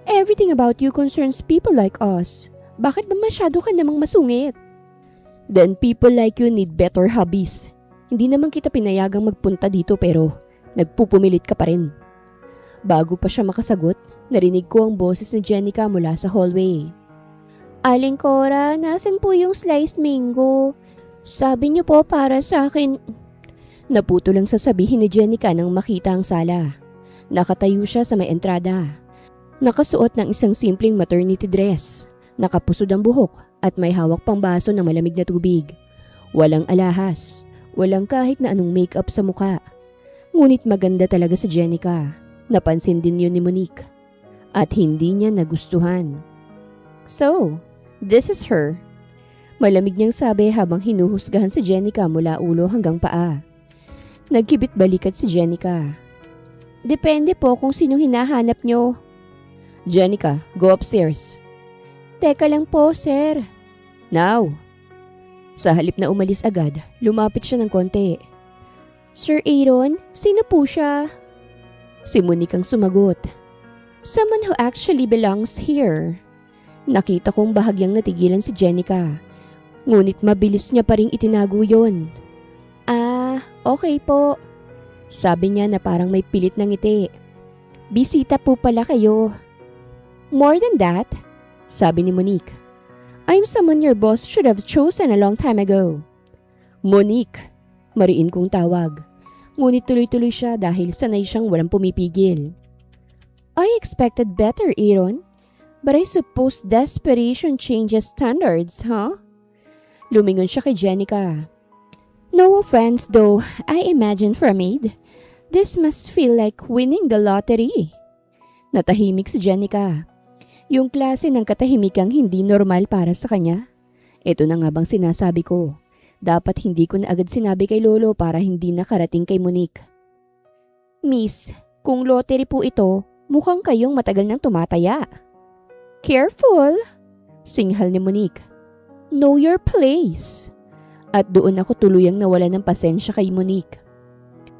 Everything about you concerns people like us. Bakit ba masyado ka namang masungit? Then people like you need better hobbies. Hindi naman kita pinayagang magpunta dito pero nagpupumilit ka pa rin. Bago pa siya makasagot, narinig ko ang boses ni Jenica mula sa hallway. Aling Cora, nasan po yung sliced mango? Sabi niyo po para sa akin. Naputo lang sasabihin ni Jenica nang makita ang sala. Nakatayo siya sa may entrada. Nakasuot ng isang simpleng maternity dress. Nakapusod ang buhok at may hawak pang baso ng malamig na tubig. Walang alahas. Walang kahit na anong makeup sa muka. Ngunit maganda talaga si Jenica. Napansin din yun ni Monique. At hindi niya nagustuhan. So, this is her. Malamig niyang sabi habang hinuhusgahan si Jenica mula ulo hanggang paa. Nagkibit balikat si Jenica. Depende po kung sino hinahanap niyo. Jenica, go upstairs. Teka lang po, sir. Now. Sa halip na umalis agad, lumapit siya ng konti. Sir Aaron, sino po siya? Si Monique ang sumagot. Someone who actually belongs here. Nakita kong bahagyang natigilan si Jenica. Ngunit mabilis niya pa ring itinago yon. Ah, okay po. Sabi niya na parang may pilit ng ngiti. Bisita po pala kayo. More than that, sabi ni Monique. I'm someone your boss should have chosen a long time ago. Monique, mariin kong tawag. Ngunit tuloy-tuloy siya dahil sanay siyang walang pumipigil. I expected better, Aaron. But I suppose desperation changes standards, huh? Lumingon siya kay Jenica. No offense though, I imagine for a maid, this must feel like winning the lottery. Natahimik si Jenica. Yung klase ng katahimikang hindi normal para sa kanya. Ito na nga bang sinasabi ko. Dapat hindi ko na agad sinabi kay Lolo para hindi nakarating kay Monique. Miss, kung lottery po ito, mukhang kayong matagal nang tumataya. Careful! Singhal ni Monique. Know your place. At doon ako tuluyang nawala ng pasensya kay Monique.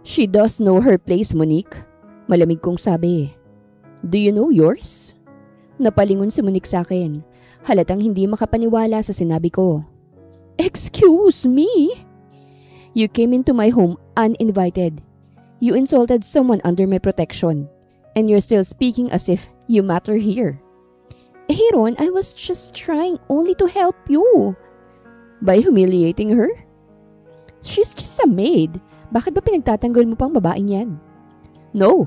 She does know her place, Monique. Malamig kong sabi. Do you know yours? Napalingon si Monique sa akin. Halatang hindi makapaniwala sa sinabi ko. Excuse me? You came into my home uninvited. You insulted someone under my protection. And you're still speaking as if you matter here. Aaron, I was just trying only to help you. By humiliating her? She's just a maid. Bakit ba pinagtatanggol mo pang babaeng yan? No,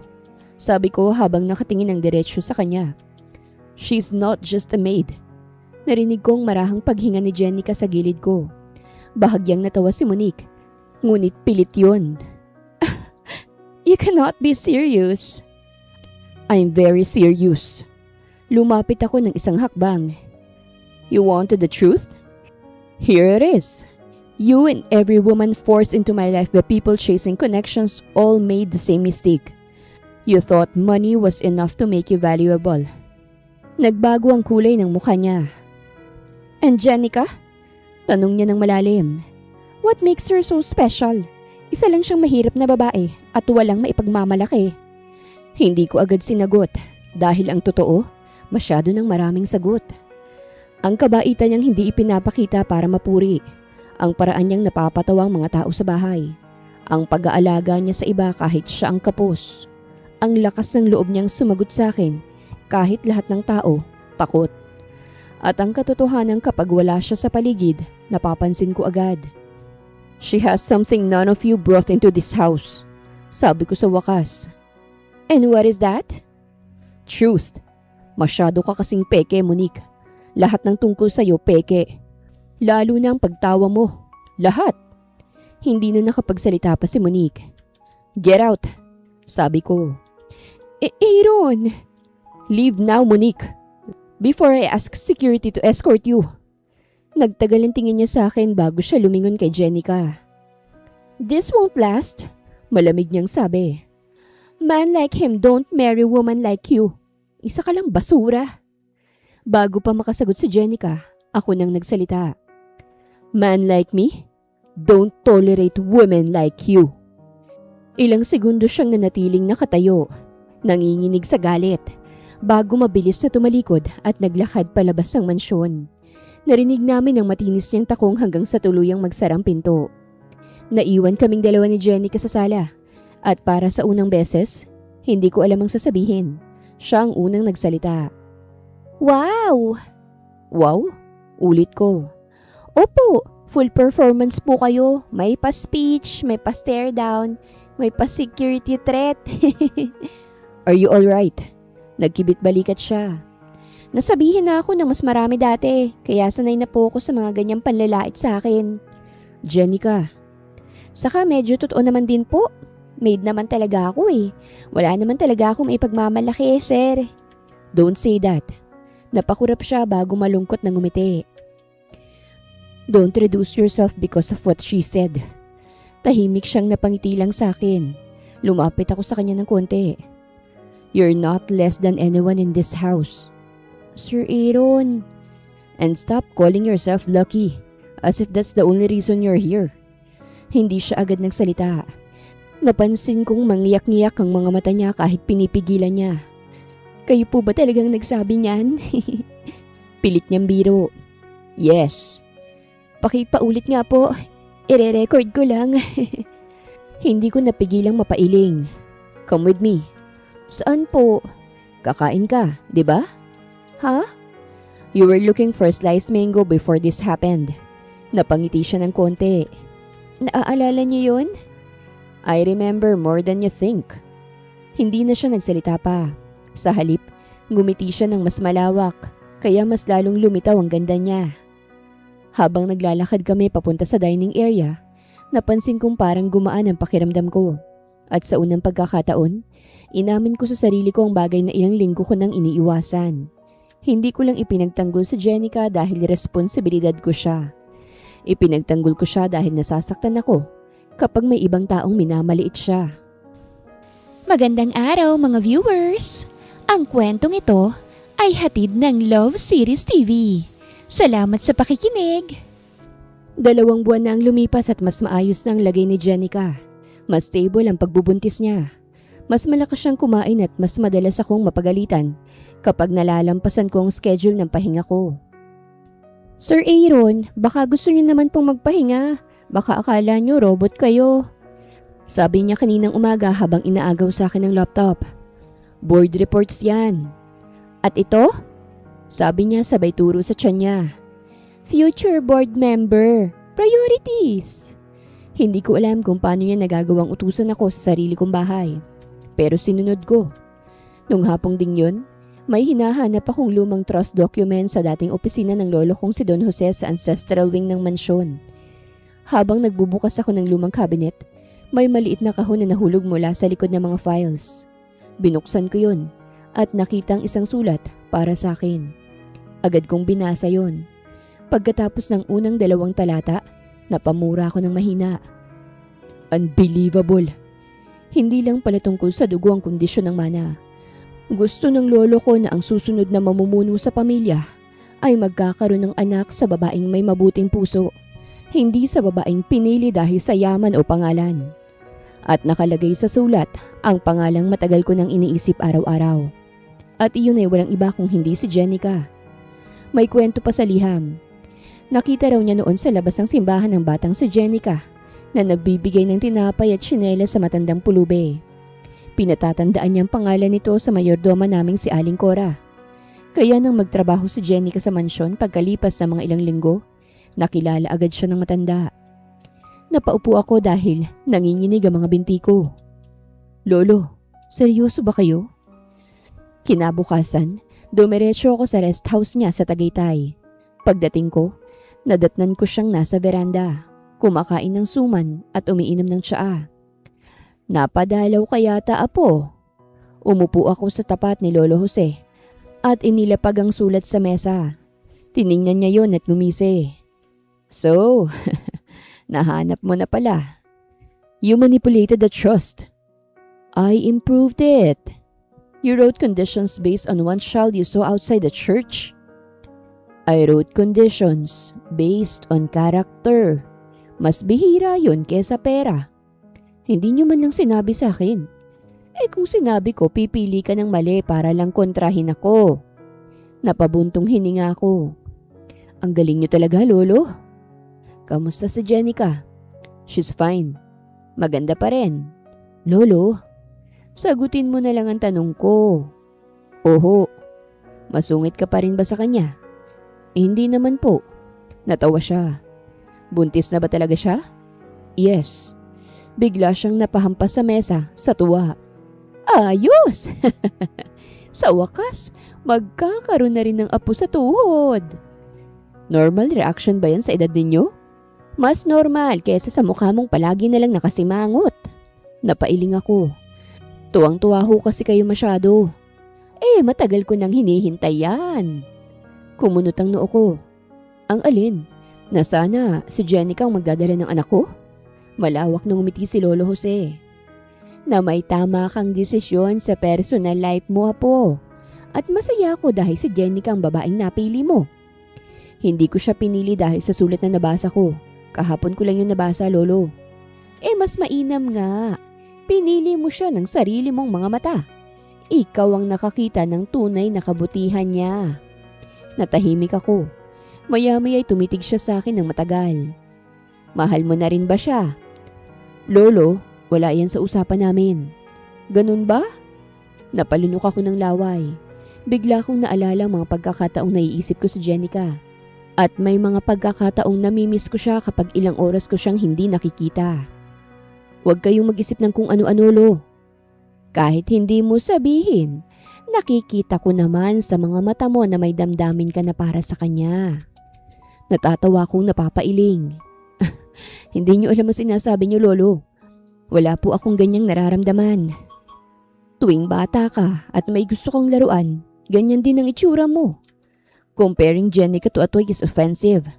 sabi ko habang nakatingin ng diretsyo sa kanya. She's not just a maid. Narinig kong marahang paghinga ni Jenica sa gilid ko. Bahagyang natawa si Monique. Ngunit pilit yun. You cannot be serious. I'm very serious. Lumapit ako ng isang hakbang. You wanted the truth? Here it is. You and every woman forced into my life by people chasing connections all made the same mistake. You thought money was enough to make you valuable. Nagbago ang kulay ng mukha niya. And Jenica? Tanong niya ng malalim. What makes her so special? Isa lang siyang mahirap na babae at walang maipagmamalaki. Hindi ko agad sinagot dahil ang totoo, masyado ng maraming sagot. Ang kabaitan niyang hindi ipinapakita para mapuri. Ang paraan niyang napapatawa ang mga tao sa bahay. Ang pag-aalaga niya sa iba kahit siya ang kapos. Ang lakas ng loob niyang sumagot sa akin kahit lahat ng tao takot. At ang katotohanan kapag wala siya sa paligid, napapansin ko agad. She has something none of you brought into this house. Sabi ko sa wakas. And what is that? Truth. Masyado ka kasing peke, Monique. Lahat ng tungkol sa'yo peke. Lalo na ang pagtawa mo. Lahat. Hindi na nakapagsalita pa si Monique. Get out, sabi ko. Aaron! Leave now, Monique. Before I ask security to escort you. Nagtagal ang tingin niya sa akin bago siya lumingon kay Jenica. This won't last, malamig niyang sabi. Man like him don't marry woman like you. Isa ka lang basura. Bago pa makasagot si Jenica, ako nang nagsalita. Man like me, don't tolerate women like you. Ilang segundo siyang nanatiling nakatayo, nanginginig sa galit, bago mabilis na tumalikod at naglakad palabas ng mansyon. Narinig namin ang matinis niyang takong hanggang sa tuluyang magsarang pinto. Naiwan kaming dalawa ni Jenica sa sala, at para sa unang beses, hindi ko alam ang sasabihin. Siya ang unang nagsalita. Wow! Wow? Ulit ko. Opo, full performance po kayo. May pa-speech, may pa-stare down, may pa-security threat. Are you alright? Nagkibit balikat siya. Nasabihin na ako ng mas marami dati, kaya sanay na po ako sa mga ganyang panlalait sa akin. Jenica. Saka medyo totoo naman din po. Maid naman talaga ako eh. Wala naman talaga akong ipagmamalaki, sir. Don't say that. Napakurap siya bago malungkot na ngumiti. Don't reduce yourself because of what she said. Tahimik siyang napangiti lang sa akin. Lumapit ako sa kanya ng konti. You're not less than anyone in this house. Sir Aaron. And stop calling yourself lucky, as if that's the only reason you're here. Hindi siya agad nagsalita. Napansin kong mangyak-ngyak ang mga mata niya kahit pinipigilan niya. Kayo po ba talagang nagsabi niyan? Pilit niyang biro. Yes. Pakipaulit nga po. Ire-record ko lang. Hindi ko napigilang mapailing. Come with me. Saan po? Kakain ka, di ba? Ha? You were looking for sliced mango before this happened. Napangiti siya ng konti. Naaalala niyo yun? I remember more than you think. Hindi na siya nagsalita pa. Sa halip, ngumiti siya ng mas malawak, kaya mas lalong lumitaw ang ganda niya. Habang naglalakad kami papunta sa dining area, napansin kong parang gumaan ang pakiramdam ko. At sa unang pagkakataon, inamin ko sa sarili ko ang bagay na ilang linggo ko nang iniiwasan. Hindi ko lang ipinagtanggol si Jenica dahil responsibilidad ko siya. Ipinagtanggol ko siya dahil nasasaktan ako kapag may ibang taong minamaliit siya. Magandang araw mga viewers! Ang kwentong ito ay hatid ng Love Series TV. Salamat sa pakikinig! 2 buwan na ang lumipas at mas maayos na ang lagay ni Jenica. Mas stable ang pagbubuntis niya. Mas malakas siyang kumain at mas madalas akong mapagalitan kapag nalalampasan ko ang schedule ng pahinga ko. Sir Aaron, baka gusto niyo naman pong magpahinga. Baka akala niyo robot kayo. Sabi niya kaninang umaga habang inaagaw sa akin ng laptop. Board reports yan. At ito? Sabi niya sabay turo sa tiyan niya. Future board member. Priorities. Hindi ko alam kung paano niya nagagawang utusan ako sa sarili kong bahay. Pero sinunod ko. Nung hapong ding yun, may hinahanap akong lumang trust document sa dating opisina ng lolo kong si Don Jose sa ancestral wing ng mansyon. Habang nagbubukas ako ng lumang cabinet, may maliit na kahon na nahulog mula sa likod ng mga files. Binuksan ko yun at nakitang isang sulat para sa akin. Agad kong binasa yun. Pagkatapos ng unang 2 talata, napamura ako ng mahina. Unbelievable! Hindi lang pala tungkol sa dugo ang kondisyon ng mana. Gusto ng lolo ko na ang susunod na mamumuno sa pamilya ay magkakaroon ng anak sa babaeng may mabuting puso, hindi sa babaeng pinili dahil sa yaman o pangalan. At nakalagay sa sulat ang pangalang matagal ko nang iniisip araw-araw. At iyon ay walang iba kung hindi si Jenica. May kwento pa sa liham. Nakita raw niya noon sa labas ng simbahan ng batang si Jenica na nagbibigay ng tinapay at tsinelas sa matandang pulube. Pinatatandaan niyang pangalan nito sa mayordoma naming si Aling Cora. Kaya nang magtrabaho si Jenica sa mansyon pagkalipas ng mga ilang linggo, nakilala agad siya ng matanda. Napaupo ako dahil nanginginig ang mga binti ko. Lolo, seryoso ba kayo? Kinabukasan, dumiretso ako sa rest house niya sa Tagaytay. Pagdating ko, nadatnan ko siyang nasa veranda, kumakain ng suman at umiinom ng tsaa. Napadalaw ka yata, apo. Umupo ako sa tapat ni Lolo Jose at inilapag ang sulat sa mesa. Tiningnan niya yon at ngumisi. So, nahanap mo na pala. You manipulated the trust. I improved it. You wrote conditions based on one child you saw outside the church. I wrote conditions based on character. Mas bihira yun kesa pera. Hindi niyo man lang sinabi sa akin. Kung sinabi ko, pipili ka ng mali para lang kontrahin ako. Napabuntong hininga ako. Ang galing niyo talaga, Lolo. Kamusta si Jenica? She's fine. Maganda pa rin. Lolo, sagutin mo na lang ang tanong ko. Oho, masungit ka pa rin ba sa kanya? Hindi naman po. Natawa siya. Buntis na ba talaga siya? Yes. Bigla siyang napahampas sa mesa sa tuwa. Ayos! Sa wakas, magkakaroon na rin ng apo sa tuhod. Normal reaction ba yan sa edad ninyo? Mas normal kesa sa mukha mong palagi na lang nakasimangot. Napailing ako. Tuwang-tuwa ho kasi kayo masyado. Matagal ko nang hinihintay yan. Kumunot ang noo ko. Ang alin? Na sana si Jenica ang magdadala ng anak ko? Malawak nang umiti si Lolo Jose. Na may tama kang desisyon sa personal life mo, apo. At masaya ako dahil si Jenica ang babaeng napili mo. Hindi ko siya pinili dahil sa sulat na nabasa ko. Kahapon ko lang yung nabasa, Lolo. Mas mainam nga. Pinili mo siya ng sarili mong mga mata. Ikaw ang nakakita ng tunay na kabutihan niya. Natahimik ako. Maya-maya'y tumitig siya sa akin ng matagal. Mahal mo na rin ba siya? Lolo, wala yan sa usapan namin. Ganun ba? Napalunok ako ng laway. Bigla kong naalala ang mga pagkakataong naiisip ko si Jenica. At may mga pagkakataong namimiss ko siya kapag ilang oras ko siyang hindi nakikita. Huwag kayong mag-isip ng kung ano-ano, Lo. Kahit hindi mo sabihin, nakikita ko naman sa mga mata mo na may damdamin ka na para sa kanya. Natatawa akong napapailing. Hindi niyo alam ang sinasabi niyo, Lolo. Wala po akong ganyang nararamdaman. Tuwing bata ka at may gusto kong laruan, ganyan din ang itsura mo. Comparing Jenica to Atoy is offensive.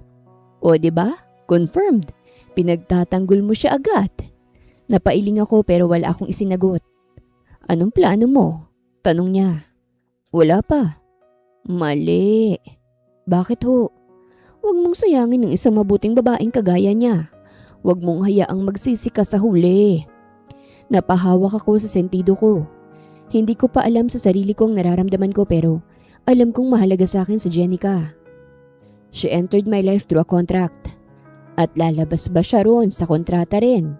O diba? Confirmed. Pinagtatanggol mo siya agad. Napailing ako pero wala akong isinagot. Anong plano mo? Tanong niya. Wala pa. Mali. Bakit ho? Huwag mong sayangin ng isang mabuting babaeng kagaya niya. Huwag mong hayaang magsisika sa huli. Napahawak ako sa sentido ko. Hindi ko pa alam sa sarili ko ang nararamdaman ko pero alam kong mahalaga sa akin si Jenica. She entered my life through a contract. At lalabas ba siya roon sa kontrata rin?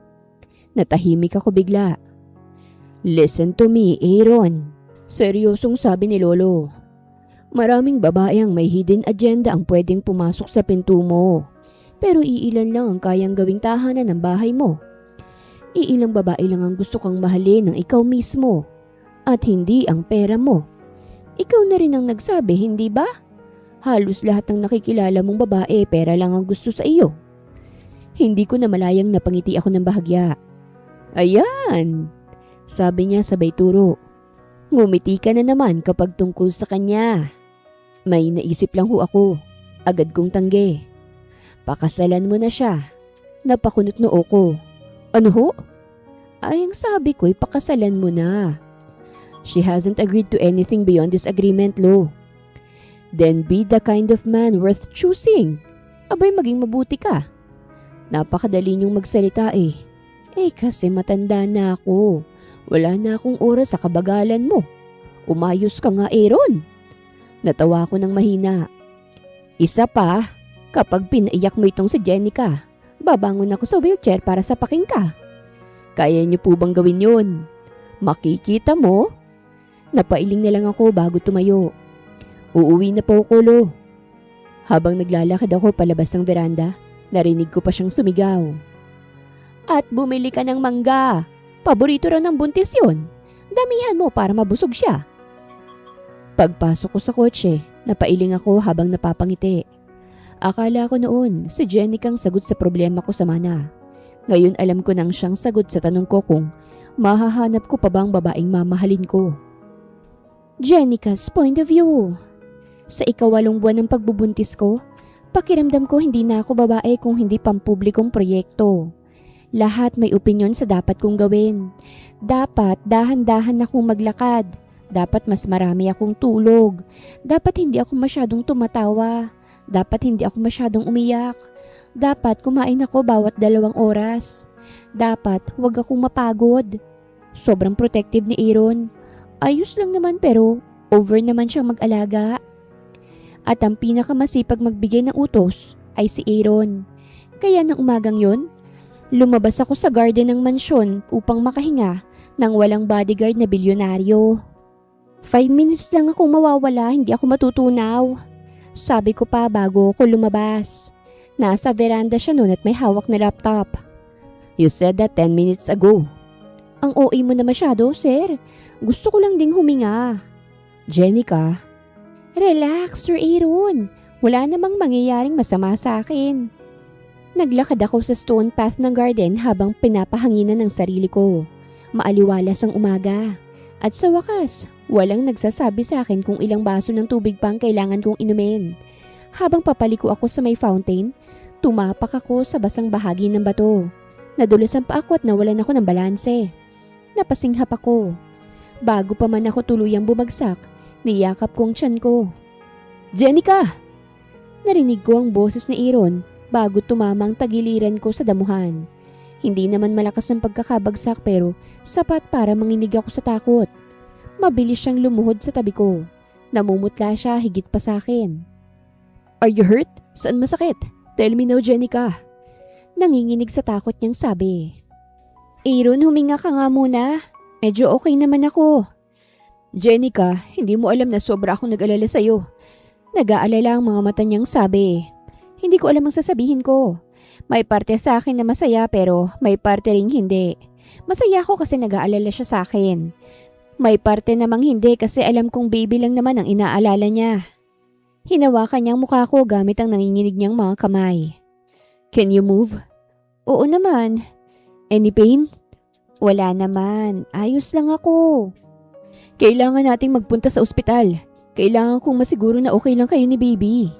Natahimik ako bigla. Listen to me, Aaron. Seryosong sabi ni Lolo. Maraming babae ang may hidden agenda ang pwedeng pumasok sa pinto mo. Pero iilan lang ang kayang gawing tahanan ng bahay mo. Iilang babae lang ang gusto kang mahalin ng ikaw mismo. At hindi ang pera mo. Ikaw na rin ang nagsabi, hindi ba? Halos lahat ng nakikilala mong babae pera lang ang gusto sa iyo. Hindi ko na malayang napangiti ako ng bahagya. Ayan, sabi niya sabay turo. Ngumiti ka na naman kapag tungkol sa kanya. May naisip lang ho ako. Agad kong tanggi. Pakasalan mo na siya. Napakunot noo ko. Ano ho? Ay, ang sabi ko'y pakasalan mo na. She hasn't agreed to anything beyond this agreement, Lo. Then be the kind of man worth choosing. Abay, maging mabuti ka. Napakadali niyong magsalita eh. Eh kasi matanda na ako. Wala na akong oras sa kabagalan mo. Umayos ka nga, Aaron. Natawa ko ng mahina. Isa pa, kapag pinaiyak mo itong si Jenica, babangon ako sa wheelchair para sapakin ka. Kaya niyo po bang gawin yun? Makikita mo? Napailing na lang ako bago tumayo. Uuwi na po ako, Lo. Habang naglalakad ako palabas ng veranda, narinig ko pa siyang sumigaw. At bumili ka ng mangga. Paborito raw ng buntis yun. Damihan mo para mabusog siya. Pagpasok ko sa kotse, napailing ako habang napapangiti. Akala ko noon si Jenica ang sagot sa problema ko sa mana. Ngayon alam ko nang siyang sagot sa tanong ko kung mahahanap ko pa bang babaeng mamahalin ko. Jenica's point of view. Sa ika-8 buwan ng pagbubuntis ko, pakiramdam ko hindi na ako babae kung hindi pampublikong proyekto. Lahat may opinyon sa dapat kong gawin. Dapat dahan-dahan akong maglakad. Dapat mas marami akong tulog. Dapat hindi ako masyadong tumatawa. Dapat hindi ako masyadong umiyak. Dapat kumain ako bawat 2 oras. Dapat huwag akong mapagod. Sobrang protective ni Aaron. Ayos lang naman pero over naman siyang mag-alaga. At ang pinakamasipag magbigay ng utos ay si Aaron. Kaya nang umagang yon, lumabas ako sa garden ng mansyon upang makahinga ng walang bodyguard na bilyonaryo. 5 minutes lang akong mawawala, hindi ako matutunaw. Sabi ko pa bago ako lumabas. Nasa veranda siya noon at may hawak na laptop. You said that 10 minutes ago. Ang OA mo na masyado, sir. Gusto ko lang ding huminga. Jenica. Relax, Sir Aaron. Wala namang mangyayaring masama sa akin. Naglakad ako sa stone path ng garden habang pinapahanginan ng sarili ko. Maaliwalas ang umaga. At sa wakas, walang nagsasabi sa akin kung ilang baso ng tubig pa ang kailangan kong inumin. Habang papaliko ako sa may fountain, tumapak ako sa basang bahagi ng bato. Nadulasan pa ako at nawalan ako ng balanse. Napasinghap ako. Bago pa man ako tuluyang bumagsak, niyakap ko ang tiyan ko. Jenica! Narinig ko ang boses ni Aaron bago tumamang tagiliran ko sa damuhan. Hindi naman malakas ang pagkakabagsak pero sapat para manginig ako sa takot. Mabilis siyang lumuhod sa tabi ko. Namumutla siya higit pa sa akin. Are you hurt? Saan masakit? Tell me now, Jenica. Nanginginig sa takot niyang sabi. Aaron, huminga ka nga muna. Medyo okay naman ako. Jenica, hindi mo alam na sobra akong nag-alala sa'yo. Nag-aalala ang mga mata niyang sabi. Hindi ko alam ang sasabihin ko. May parte sa akin na masaya pero may parte ring hindi. Masaya ako kasi nag-aalala siya sa akin. May parte namang hindi kasi alam kong baby lang naman ang inaalala niya. Hinawakan niyang mukha ko gamit ang nanginginig niyang mga kamay. Can you move? Oo naman. Any pain? Wala naman. Ayos lang ako. Kailangan nating magpunta sa ospital. Kailangan kong masiguro na okay lang kayo ni baby.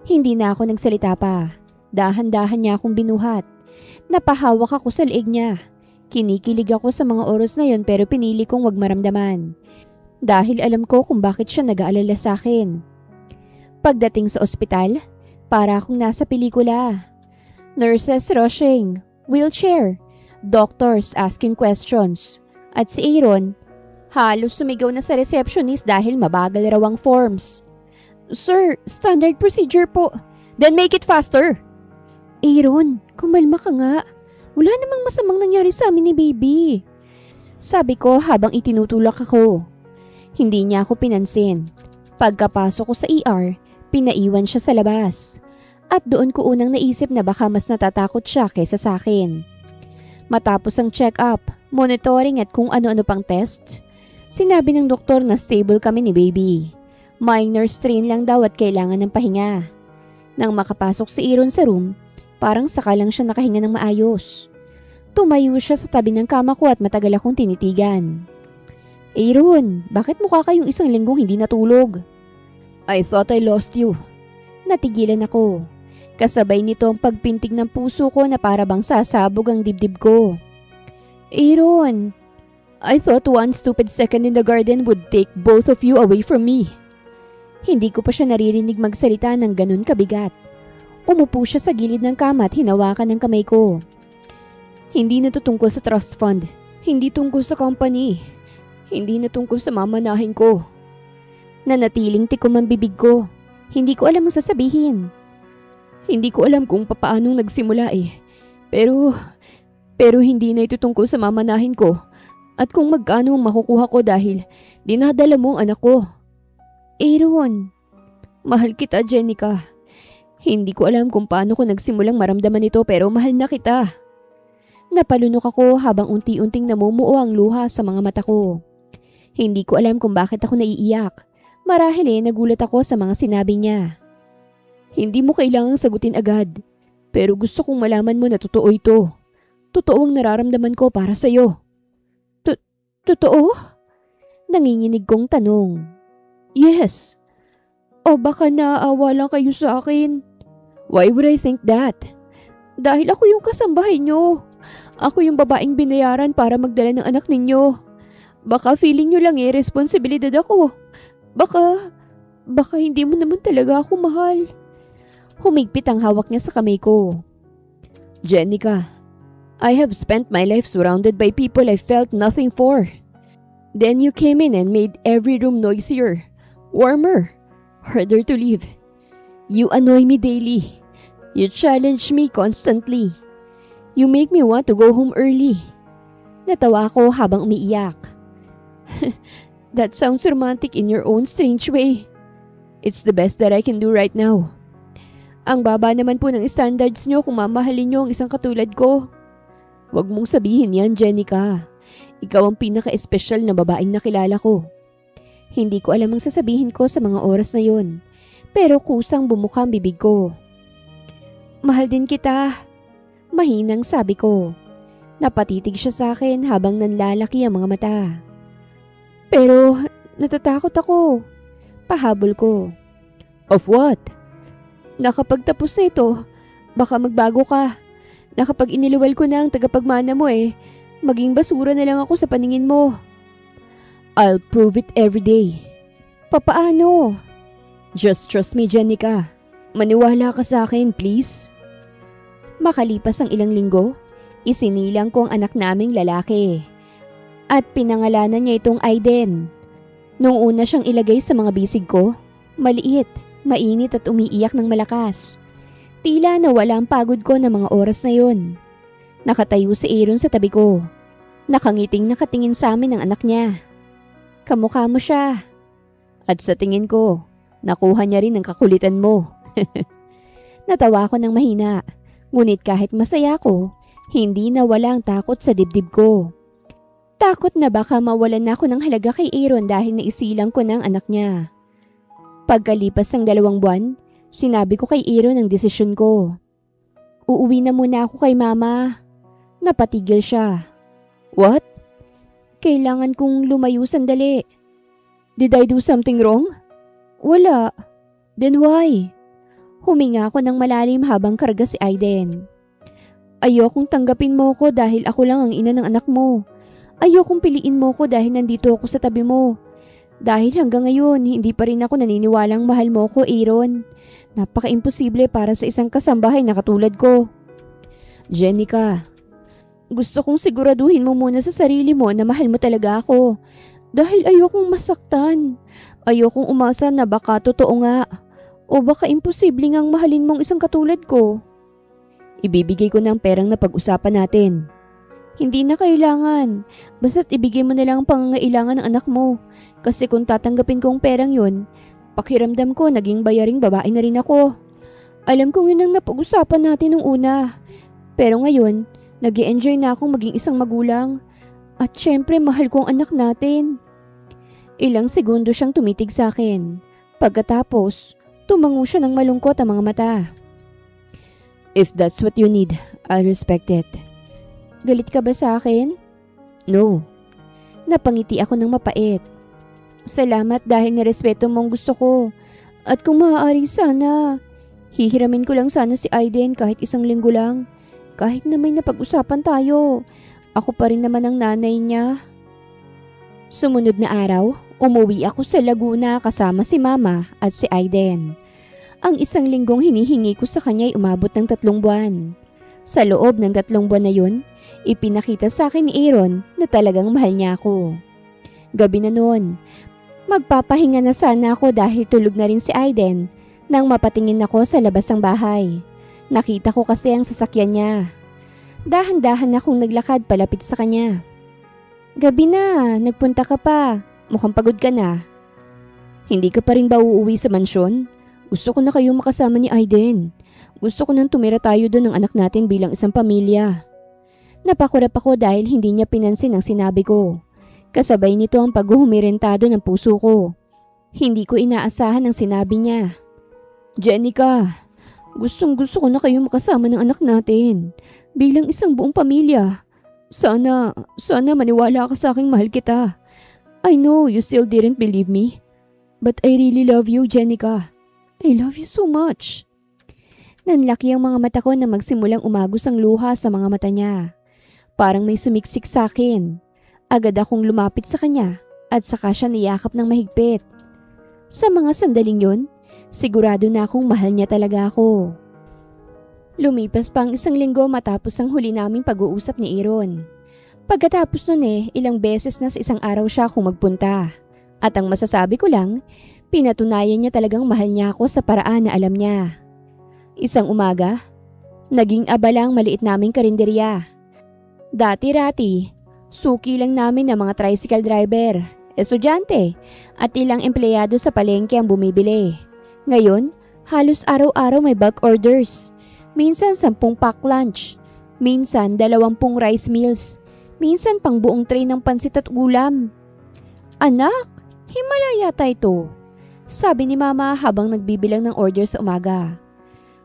Hindi na ako nagsalita pa. Dahan-dahan niya akong binuhat. Napahawak ako sa leeg niya. Kinikilig ako sa mga oras na yon pero pinili kong wag maramdaman. Dahil alam ko kung bakit siya nag-aalala sa akin. Pagdating sa ospital, Para akong nasa pelikula. Nurses rushing, wheelchair, doctors asking questions. At si Aaron, halos sumigaw na sa receptionist dahil mabagal raw ang forms. Sir, standard procedure po. Then make it faster. Aaron, kumalma ka nga. Wala namang masamang nangyari sa amin ni baby. Sabi ko habang itinutulak ako. Hindi niya ako pinansin. Pagkapasok ko sa ER, pinaiwan siya sa labas. At doon ko unang naisip na baka mas natatakot siya kaysa sa akin. Matapos ang check-up, monitoring at kung ano-ano pang tests, sinabi ng doktor na stable kami ni baby. Minor strain lang daw at kailangan ng pahinga. Nang makapasok si Aaron sa room, parang saka lang siya nakahinga ng maayos. Tumayo siya sa tabi ng kama ko at matagal akong tinitigan. Aaron, bakit mukha kayong isang linggong hindi natulog? I thought I lost you. Natigilan ako. Kasabay nito ang pagpintig ng puso ko na para bang sasabog ang dibdib ko. Aaron, I thought one stupid second in the garden would take both of you away from me. Hindi ko pa siya naririnig magsalita ng ganun kabigat. Umupo siya sa gilid ng kama at hinawakan ng kamay ko. Hindi na to tungkol sa trust fund. Hindi tungkol sa company. Hindi na tungkol sa mamanahin ko. Nanatiling tikom ang bibig ko. Hindi ko alam ang sasabihin. Hindi ko alam kung papaanong nagsimula eh. Pero hindi na ito tungkol sa mamanahin ko. At kung magkano ang makukuha ko dahil dinadala mo ang anak ko. Aaron, mahal kita, Jenica. Hindi ko alam kung paano ko nagsimulang maramdaman ito pero mahal na kita. Napalunok ako habang unti-unting namumuo ang luha sa mga mata ko. Hindi ko alam kung bakit ako naiiyak. Marahil nagulat ako sa mga sinabi niya. Hindi mo kailangang sagutin agad. Pero gusto kong malaman mo na totoo ito. Totoo ang nararamdaman ko para sa'yo. Totoo? Nanginginig kong tanong. Yes. O baka naaawa lang kayo sa akin. Why would I think that? Dahil ako yung kasambahay nyo. Ako yung babaeng binayaran para magdala ng anak ninyo. Baka feeling nyo lang responsibilidad ako. Baka hindi mo naman talaga ako mahal. Humigpit ang hawak niya sa kamay ko. Jenica, I have spent my life surrounded by people I felt nothing for. Then you came in and made every room noisier, warmer, harder to live. You annoy me daily. You challenge me constantly. You make me want to go home early. Natawa ako habang umiiyak. That sounds romantic in your own strange way. It's the best that I can do right now. Ang baba naman po ng standards nyo kung mamahalin nyo ang isang katulad ko. Huwag mong sabihin yan, Jenica. Ikaw ang pinaka-espesyal na babaeng nakilala ko. Hindi ko alam ang sasabihin ko sa mga oras na yon. Pero kusang bumuka ang bibig ko. Mahal din kita. Mahinang sabi ko. Napatitig siya sa akin habang nanlalaki ang mga mata. Pero natatakot ako. Pahabol ko. Of what? Nakapagtapos na ito, baka magbago ka. Nakapag iniluwal ko na ang tagapagmana mo maging basura na lang ako sa paningin mo. I'll prove it every day. Papaano? Just trust me, Jenica. Maniwala ka sa akin, please. Makalipas ang ilang linggo, isinilang ko ang anak naming lalaki. At pinangalanan niya itong Aiden. Nung una siyang ilagay sa mga bisig ko, maliit, mainit at umiiyak ng malakas. Tila nawala ang pagod ko ng mga oras na yon. Nakatayo si Aaron sa tabi ko. Nakangiting nakatingin sa amin ang anak niya. Kamukha mo siya. At sa tingin ko, nakuha niya rin ang kakulitan mo. Natawa ako ng mahina. Ngunit kahit masaya ko, hindi nawala ang takot sa dibdib ko. Takot na baka mawalan na ako ng halaga kay Aaron dahil naisilang ko ng anak niya. Pagkalipas ng 2 buwan, sinabi ko kay Aaron ang desisyon ko. Uuwi na muna ako kay mama. Napatigil siya. What? Kailangan kong lumayo sandali. Did I do something wrong? Wala. Then why? Huminga ako ng malalim habang karga si Aiden. Ayokong tanggapin mo ko dahil ako lang ang ina ng anak mo. Ayokong piliin mo ko dahil nandito ako sa tabi mo. Dahil hanggang ngayon, hindi pa rin ako naniniwalang mahal mo ko, Aaron. Napaka-imposible para sa isang kasambahay na katulad ko. Jenica, Gusto kong siguraduhin mo muna sa sarili mo na mahal mo talaga ako. Dahil ayokong masaktan. Ayokong umasa na baka totoo nga. O baka imposible ngang mahalin mong isang katulad ko. ibibigay ko ng perang na pag-usapan natin. Hindi na kailangan. Basta't ibigay mo na lang ang pangangailangan ng anak mo. Kasi kung tatanggapin ko ang perang yun, pakiramdam ko naging bayaring babae na rin ako. Alam kong yun ang napag-usapan natin nung una. Pero ngayon, nag-i-enjoy na akong maging isang magulang. At syempre mahal ko ang anak natin. Ilang segundo siyang tumitig sa akin. Pagkatapos, tumango siya ng malungkot ang mga mata. If that's what you need, I'll respect it. Galit ka ba sa akin? No. Napangiti ako ng mapait. Salamat dahil nirespeto mo ang gusto ko. At kung maaari sana, hihiramin ko lang sana si Aiden kahit isang linggo lang. Kahit na may napag-usapan tayo. Ako pa rin naman ang nanay niya. Sumunod na araw, umuwi ako sa Laguna kasama si Mama at si Aiden. Ang isang linggong hinihingi ko sa kanya ay umabot ng 3 buwan. Sa loob ng 3 buwan na yun, ipinakita sa akin ni Aaron na talagang mahal niya ako. Gabi na noon, magpapahinga na sana ako dahil tulog na rin si Aiden nang mapatingin ako sa labas ng bahay. Nakita ko kasi ang sasakyan niya. Dahan-dahan akong naglakad palapit sa kanya. Gabi na, nagpunta ka pa. Mukhang pagod ka na. Hindi ka pa rin ba uuwi sa mansyon? Gusto ko na kayong makasama ni Aiden. Gusto ko nang tumira tayo doon ng anak natin bilang isang pamilya. Napakurap ako dahil hindi niya pinansin ang sinabi ko. Kasabay nito ang paghuhumirentado ng puso ko. Hindi ko inaasahan ang sinabi niya. Jenica, gustong-gusto ko na kayong makasama ng anak natin bilang isang buong pamilya. Sana maniwala ka sa aking mahal kita. I know you still didn't believe me, but I really love you, Jenica. I love you so much. Nanlaki ang mga mata ko na magsimulang umagos ang luha sa mga mata niya. Parang may sumiksik sa akin. Agad akong lumapit sa kanya at saka siya niyakap ng mahigpit. Sa mga sandaling yun, sigurado na akong mahal niya talaga ako. Lumipas pa ang 1 linggo matapos ang huli naming pag-uusap ni Aaron. Pagkatapos nun ilang beses na sa isang araw siya akong magpunta. At ang masasabi ko lang, pinatunayan niya talagang mahal niya ako sa paraan na alam niya. Isang umaga, naging abala ang maliit naming karinderya. Dati-rati, suki lang namin ng mga tricycle driver, estudyante, at ilang empleyado sa palengke ang bumibili. Ngayon, halos araw-araw may bulk orders. Minsan 10 pack lunch, minsan 20 rice meals, minsan pang buong tray ng pansit at ulam. Anak, himala yata ito, sabi ni Mama habang nagbibilang ng order sa umaga.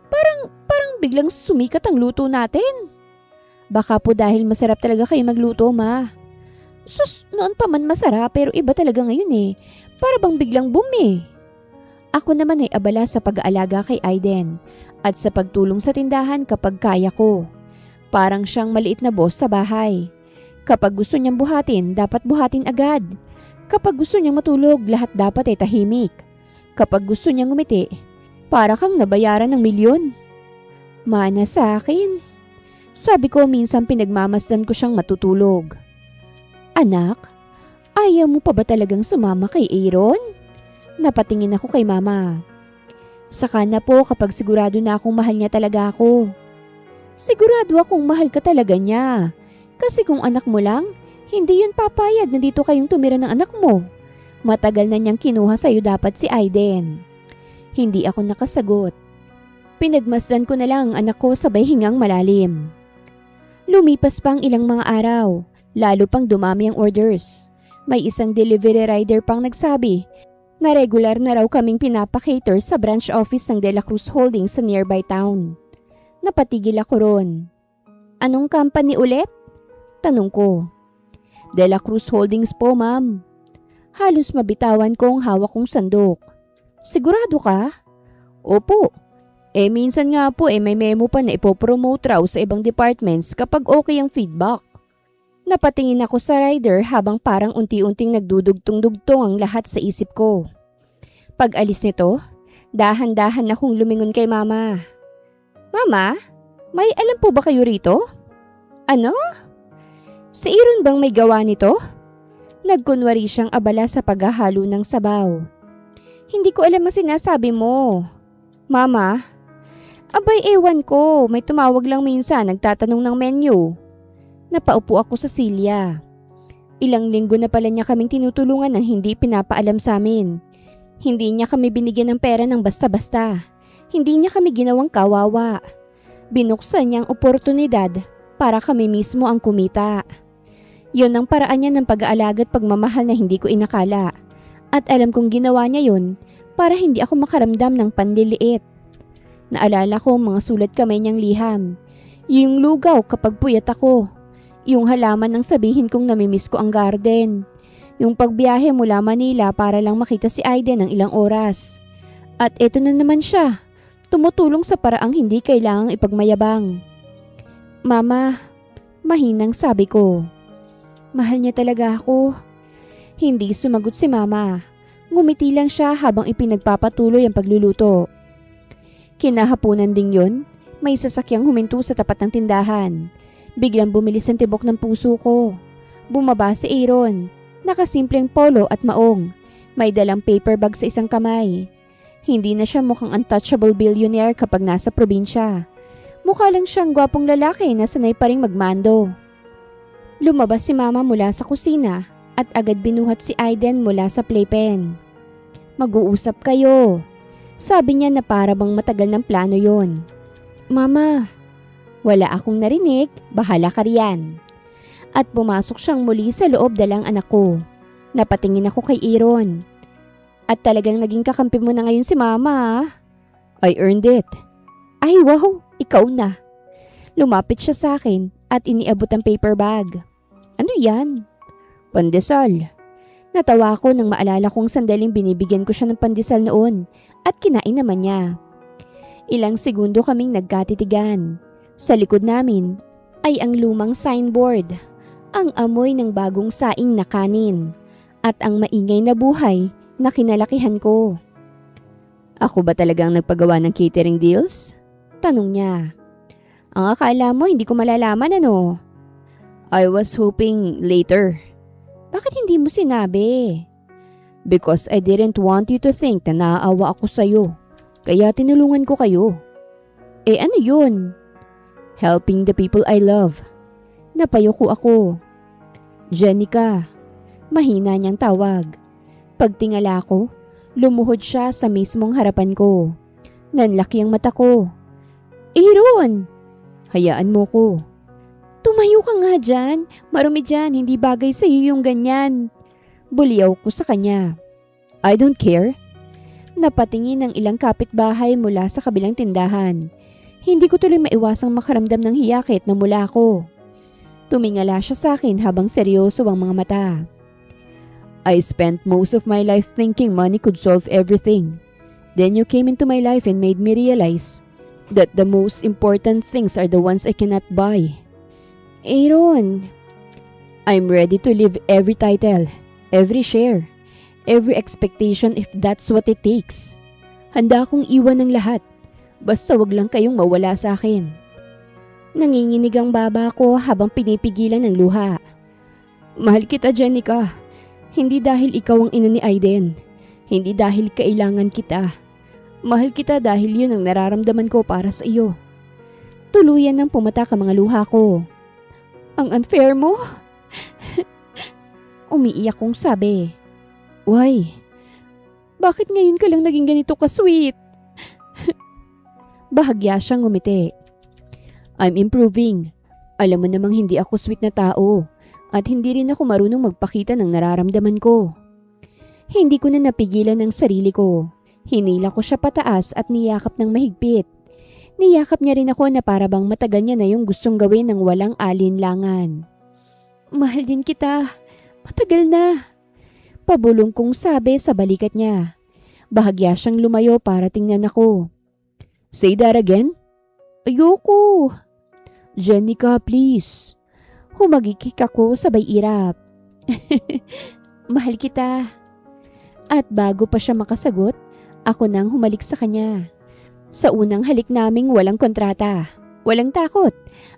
Parang biglang sumikat ang luto natin. Baka po dahil masarap talaga kayo magluto, Ma. Sus, noon pa man masarap pero iba talaga ngayon Para bang biglang boom. Ako naman ay abala sa pag-aalaga kay Aiden at sa pagtulong sa tindahan kapag kaya ko. Parang siyang maliit na boss sa bahay. Kapag gusto niyang buhatin, dapat buhatin agad. Kapag gusto niyang matulog, lahat dapat ay tahimik. Kapag gusto niyang ngumiti, para kang nabayaran ng milyon. Mana sa akin. Sabi ko minsan pinagmamasdan ko siyang matutulog. Anak, ayaw mo pa ba talagang sumama kay Aaron? Napatingin ako kay Mama. Saka na po kapag sigurado na akong mahal niya talaga ako. Sigurado akong mahal ka talaga niya. Kasi kung anak mo lang, hindi yun papayag na dito kayong tumira ng anak mo. Matagal na niyang kinuha sa'yo dapat si Aiden. Hindi ako nakasagot. Pinagmasdan ko na lang ang anak ko sabay hingang malalim. Lumipas pang ilang mga araw, lalo pang dumami ang orders. May isang delivery rider pang nagsabi na regular na raw kaming pinapakater sa branch office ng De La Cruz Holdings sa nearby town. Napatigil ako ron. Anong company ulit? Tanong ko. De La Cruz Holdings po, ma'am. Halos mabitawan ko ang hawak kong sandok. Sigurado ka? Opo. Minsan nga po may memo pa na ipopromote raw sa ibang departments kapag okay ang feedback. Napatingin ako sa rider habang parang unti-unting nagdudugtong-dugtong ang lahat sa isip ko. Pag alis nito, dahan-dahan akong lumingon kay Mama. Mama, may alam po ba kayo rito? Ano? Si Aaron bang may gawa nito? Nagkunwari siyang abala sa paghahalo ng sabaw. Hindi ko alam ang sinasabi mo. Mama? Abay ewan ko, may tumawag lang minsan nagtatanong ng menu. Napaupo ako sa silya. Ilang linggo na pala niya kaming tinutulungan ng hindi pinapaalam sa amin. Hindi niya kami binigyan ng pera ng basta-basta. Hindi niya kami ginawang kawawa. Binuksan niya ang oportunidad para kami mismo ang kumita. Yun ang paraan niya ng pag-aalaga at pagmamahal na hindi ko inakala. At alam kong ginawa niya yun para hindi ako makaramdam ng panliliit. Naalala ko ang mga sulat kamay niyang liham. Yung lugaw kapag puyat ako. Yung halaman ng sabihin kong namimiss ko ang garden. Yung pagbiyahe mula Manila para lang makita si Aiden ng ilang oras. At eto na naman siya, tumutulong sa paraang hindi kailangang ipagmayabang. Mama, mahinang sabi ko. Mahal niya talaga ako. Hindi sumagot si Mama. Ngumiti lang siya habang ipinagpapatuloy ang pagluluto. Kinahaponan ding yun, may sasakyang huminto sa tapat ng tindahan. Biglang bumilis ang tibok ng puso ko. Bumaba si Aaron, nakasimpleng polo at maong. May dalang paper bag sa isang kamay. Hindi na siya mukhang untouchable billionaire kapag nasa probinsya. Mukha lang siyang gwapong lalaki na sanay pa ring magmando. Lumabas si Mama mula sa kusina at agad binuhat si Aiden mula sa playpen. Mag-uusap kayo. Sabi niya na para bang matagal ng plano yon. Mama, wala akong narinig, bahala ka riyan. At pumasok siyang muli sa loob dalang anak ko. Napatingin ako kay Aaron. At talagang naging kakampi mo na ngayon si Mama. I earned it. Ay wow, ikaw na. Lumapit siya sa akin at iniabot ang paper bag. Ano yan? Pandesal. Natawa ako nang maalala kong sandaling binibigyan ko siya ng pandesal noon at kinain naman niya. Ilang segundo kaming nagkatitigan. Sa likod namin ay ang lumang signboard, ang amoy ng bagong saing na kanin, at ang maingay na buhay na kinalakihan ko. Ako ba talagang nagpagawa ng catering deals? Tanong niya. Ang akala mo hindi ko malalaman ano? I was hoping later. Bakit hindi mo sinabi? Because I didn't want you to think na naaawa ako sa'yo. Kaya tinulungan ko kayo. Eh ano yun? Helping the people I love. Napayuko ako. Jenica. Mahina niyang tawag. Pagtingala ko, lumuhod siya sa mismong harapan ko. Nanlaki ang mata ko. Aaron! Hayaan mo ko. Tumayo ka nga dyan. Marumi dyan, hindi bagay sa iyo yung ganyan. Buliyaw ko sa kanya. I don't care. Napatingin ng ilang kapitbahay mula sa kabilang tindahan. Hindi ko tuloy maiwasang makaramdam ng hiyakit na mula ko. Tumingala siya sa akin habang seryoso ang mga mata. I spent most of my life thinking money could solve everything. Then you came into my life and made me realize that the most important things are the ones I cannot buy. Aaron, I'm ready to live every title, every share, every expectation if that's what it takes. Handa akong iwan ng lahat. Basta wag lang kayong mawala sa akin. Nanginginig ang baba ko habang pinipigilan ng luha. Mahal kita, Jenica. Hindi dahil ikaw ang ina ni Aiden. Hindi dahil kailangan kita. Mahal kita dahil yun ang nararamdaman ko para sa iyo. Tuluyan nang pumatak ang mga luha ko. Ang unfair mo? Umiiyak kong sabi. Why? Bakit ngayon ka lang naging ganito ka-sweet? Bahagya siyang ngumiti. I'm improving. Alam mo namang hindi ako sweet na tao at hindi rin ako marunong magpakita ng nararamdaman ko. Hindi ko na napigilan ang sarili ko. Hinila ko siya pataas at niyakap ng mahigpit. Niyakap niya rin ako na para bang matagal niya na yung gustong gawin ng walang alinlangan. Mahal din kita. Matagal na. Pabulong kong sabi sa balikat niya. Bahagya siyang lumayo para tingnan ako. Say that again? Ayoko. Jenica, please. Humagikik ako sabay irap. Mahal kita. At bago pa siya makasagot, ako nang humalik sa kanya. Sa unang halik naming walang kontrata, walang takot,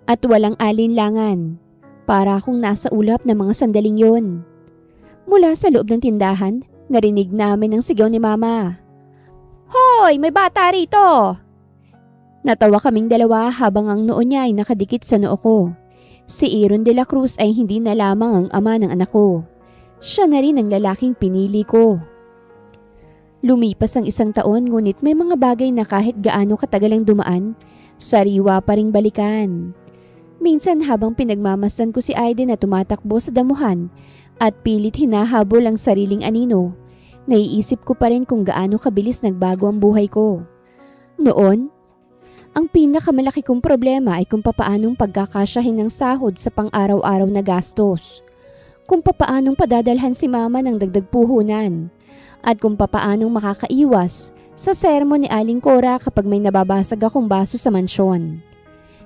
at walang alinlangan. Para akong nasa ulap ng mga sandaling yon. Mula sa loob ng tindahan, narinig namin ang sigaw ni Mama. Hoy! May bata rito! Natawa kaming dalawa habang ang noo niya ay nakadikit sa noo ko. Si Aaron de la Cruz ay hindi na lamang ang ama ng anak ko. Siya na rin ang lalaking pinili ko. Lumipas ang 1 taon ngunit may mga bagay na kahit gaano katagal ang dumaan, sariwa pa ring balikan. Minsan habang pinagmamasdan ko si Aiden na tumatakbo sa damuhan at pilit hinahabol ang sariling anino, naiisip ko pa rin kung gaano kabilis nagbago ang buhay ko. Noon, ang pinakamalaki kong problema ay kung papaanong pagkakasyahin ng sahod sa pang-araw-araw na gastos. Kung papaanong padadalhan si Mama ng dagdag puhunan. At kung papaanong makakaiwas sa sermon ni Aling Cora kapag may nababasag akong baso sa mansyon.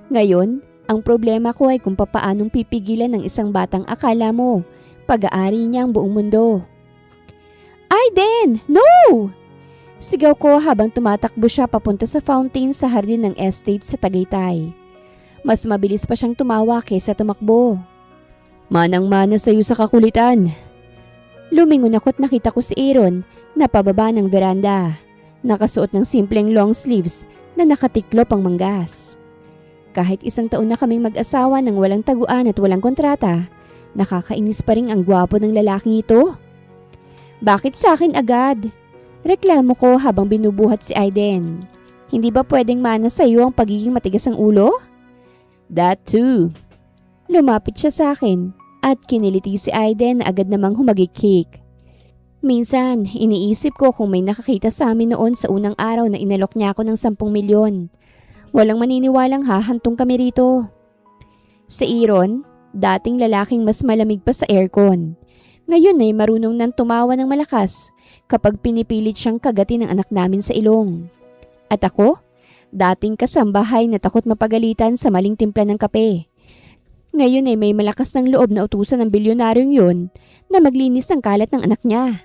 Ngayon, ang problema ko ay kung papaanong pipigilan ng isang batang akala mo pag-aari niya ang buong mundo. Aiden! No! Sigaw ko habang tumatakbo siya papunta sa fountain sa hardin ng estate sa Tagaytay. Mas mabilis pa siyang tumawa kaysa tumakbo. Manang-mana sa'yo sa kakulitan. Lumingon ako't nakita ko si Aaron na pababa ng veranda, nakasuot ng simpleng long sleeves na nakatiklop ang manggas. Kahit 1 taon na kaming mag-asawa ng walang taguan at walang kontrata, nakakainis pa rin ang gwapo ng lalaking ito. Bakit sa akin agad? Reklamo ko habang binubuhat si Aiden. Hindi ba pwedeng mana sa iyo ang pagiging matigas ang ulo? That too. Lumapit siya sa akin. At kiniliti si Aiden na agad namang humagikik. Minsan, iniisip ko kung may nakakita sa amin noon sa unang araw na inalok niya ako ng 10 milyon. Walang maniniwalang hahantong kami rito. Si Aaron, dating lalaking mas malamig pa sa aircon. Ngayon ay marunong nang tumawa ng malakas kapag pinipilit siyang kagatin ng anak namin sa ilong. At ako, dating kasambahay na takot mapagalitan sa maling timpla ng kape. Ngayon ay may malakas ng loob na utusan ng bilyonaryong yun na maglinis ng kalat ng anak niya.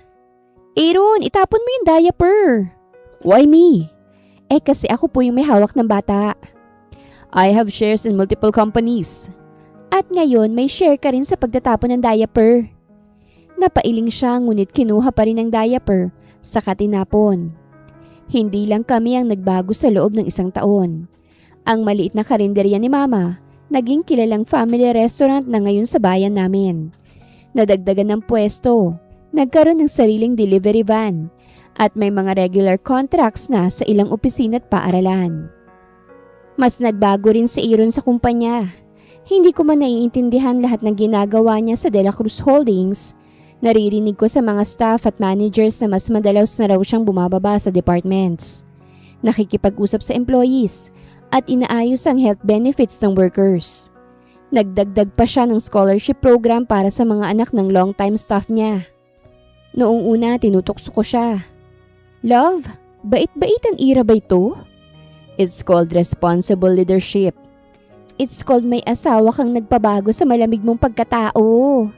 Aaron, itapon mo yung diaper. Why me? Kasi ako po yung may hawak ng bata. I have shares in multiple companies. At ngayon may share ka rin sa pagtatapon ng diaper. Napailing siya ngunit kinuha pa rin ang diaper saka tinapon. Hindi lang kami ang nagbago sa loob ng 1 taon. Ang maliit na karinderya ni Mama, naging kilalang family restaurant na ngayon sa bayan namin. Nadagdagan ng pwesto, nagkaroon ng sariling delivery van, at may mga regular contracts na sa ilang opisina at paaralan. Mas nagbago rin si Aaron sa kumpanya. Hindi ko man naiintindihan lahat ng ginagawa niya sa De La Cruz Holdings. Naririnig ko sa mga staff at managers na mas madalas na raw siyang bumababa sa departments. Nakikipag-usap sa employees at inaayos ang health benefits ng workers. Nagdagdag pa siya ng scholarship program para sa mga anak ng long-time staff niya. Noong una, tinutokso ko siya. Love, bait-baitan ira ba ito? It's called responsible leadership. It's called may asawa kang nagpabago sa malamig mong pagkatao.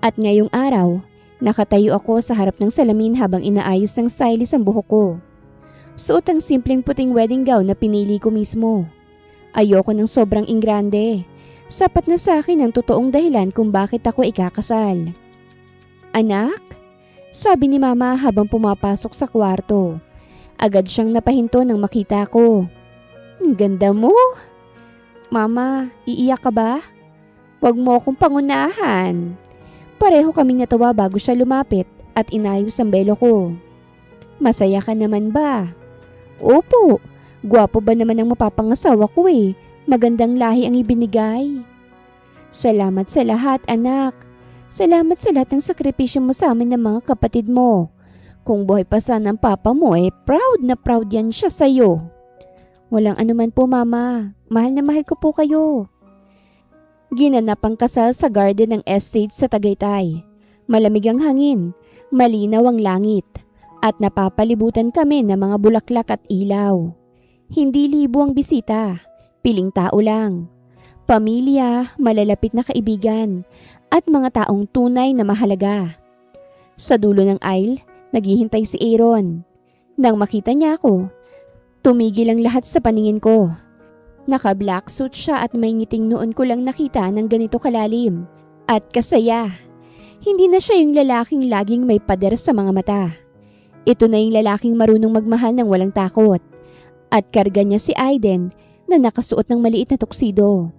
At ngayong araw, nakatayo ako sa harap ng salamin habang inaayos ng stylist ang buhok ko. Suot ang simpleng puting wedding gown na pinili ko mismo. Ayoko ng sobrang ingrande. Sapat na sa akin ang totoong dahilan kung bakit ako ikakasal. Anak? Sabi ni Mama habang pumapasok sa kwarto. Agad siyang napahinto nang makita ko. Ang ganda mo. Mama, iiyak ka ba? Huwag mo akong pangunahan. Pareho kaming natawa bago siya lumapit at inayos ang belo ko. Masaya ka naman ba? Opo, gwapo ba naman ang mapapangasawa ko eh. Magandang lahi ang ibinigay. Salamat sa lahat, anak. Salamat sa lahat ng sakripisyo mo sa amin ng mga kapatid mo. Kung buhay pa sana ang papa mo proud na proud yan siya sa'yo. Walang anuman po, Mama. Mahal na mahal ko po kayo. Ginanap ang kasal sa garden ng estate sa Tagaytay. Malamig ang hangin, malinaw ang langit, at napapalibutan kami ng mga bulaklak at ilaw. Hindi libo ang bisita, piling tao lang. pamilya, malalapit na kaibigan, at mga taong tunay na mahalaga. Sa dulo ng aisle, naghihintay si Aaron. Nang makita niya ako, tumigil ang lahat sa paningin ko. Naka-black suit siya at may ngiting noon ko lang nakita ng ganito kalalim at kasaya. Hindi na siya yung lalaking laging may pader sa mga mata. Ito na yung lalaking marunong magmahal ng walang takot. At karga niya si Aiden na nakasuot ng maliit na tuksido.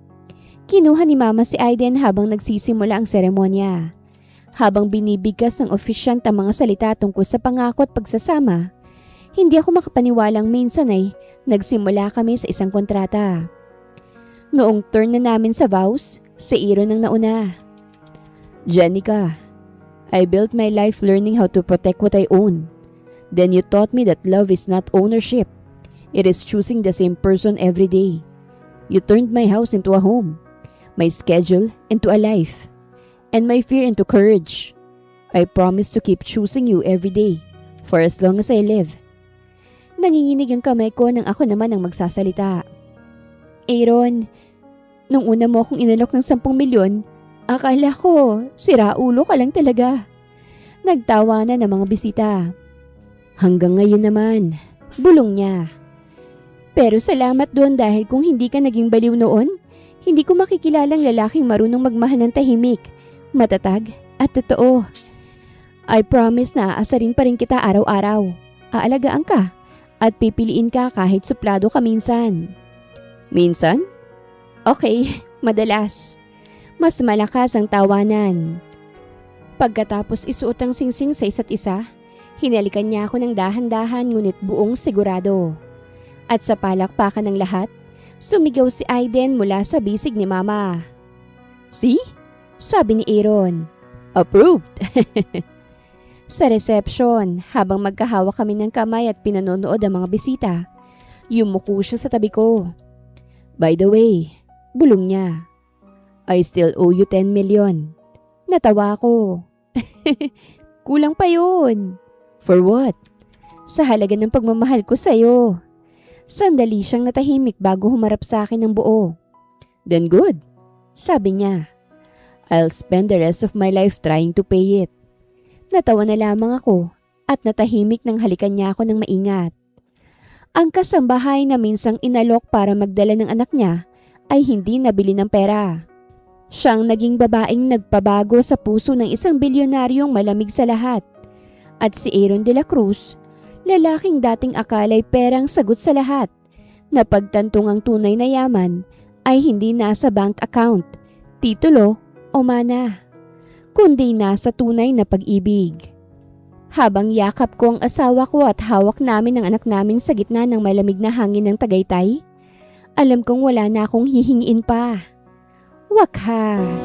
Kinuha ni Mama si Aiden habang nagsisimula ang seremonya. Habang binibigkas ng opisyant ang mga salita tungkol sa pangako at pagsasama, hindi ako makapaniwalang minsan ay nagsimula kami sa isang kontrata. Noong turn na namin sa vows, si Aaron ang nauna. Jenica, I built my life learning how to protect what I own. Then you taught me that love is not ownership. It is choosing the same person every day. You turned my house into a home, my schedule into a life, and my fear into courage. I promise to keep choosing you every day, for as long as I live. Nanginginig ang kamay ko nang ako naman ang magsasalita. Aaron, nung una mo akong inalok ng 10 milyon, akala ko sira ulo ka lang talaga. Nagtawa na ng mga bisita. Hanggang ngayon naman, bulong niya. Pero salamat doon dahil kung hindi ka naging baliw noon, hindi ko makikilalang lalaking marunong magmahal ng tahimik, matatag at totoo. I promise na aasarin pa rin kita araw-araw. Aalagaan ka at pipiliin ka kahit suplado ka minsan. Minsan? Okay, madalas. Mas malakas ang tawanan. Pagkatapos isuot ang singsing sa isa't isa, hinalikan niya ako ng dahan-dahan ngunit buong sigurado. At sa palakpakan ng lahat, sumigaw si Aiden mula sa bisig ni Mama. See? Sabi ni Aaron. Approved! Sa reception, habang magkahawak kami ng kamay at pinanonood ang mga bisita, yumuko siya sa tabi ko. By the way, bulong niya, I still owe you 10 million. Natawa ko. Kulang pa yun. For what? Sa halaga ng pagmamahal ko sa'yo. Sandali siyang natahimik bago humarap sa akin ng buo. Then good, sabi niya. I'll spend the rest of my life trying to pay it. Natawa na lamang ako at natahimik nang halikan niya ako ng maingat. Ang kasambahay na minsang inalok para magdala ng anak niya ay hindi nabili ng pera. Siyang naging babaeng nagpabago sa puso ng isang bilyonaryong malamig sa lahat. At si Aaron de la Cruz, lalaking dating akala'y perang sagot sa lahat, na pagtantong ang tunay na yaman ay hindi nasa bank account, titulo o mana, kundi nasa tunay na pag-ibig. Habang yakap ko ang asawa ko at hawak namin ang anak namin sa gitna ng malamig na hangin ng Tagaytay, alam kong wala na akong hihingiin pa. Wakas!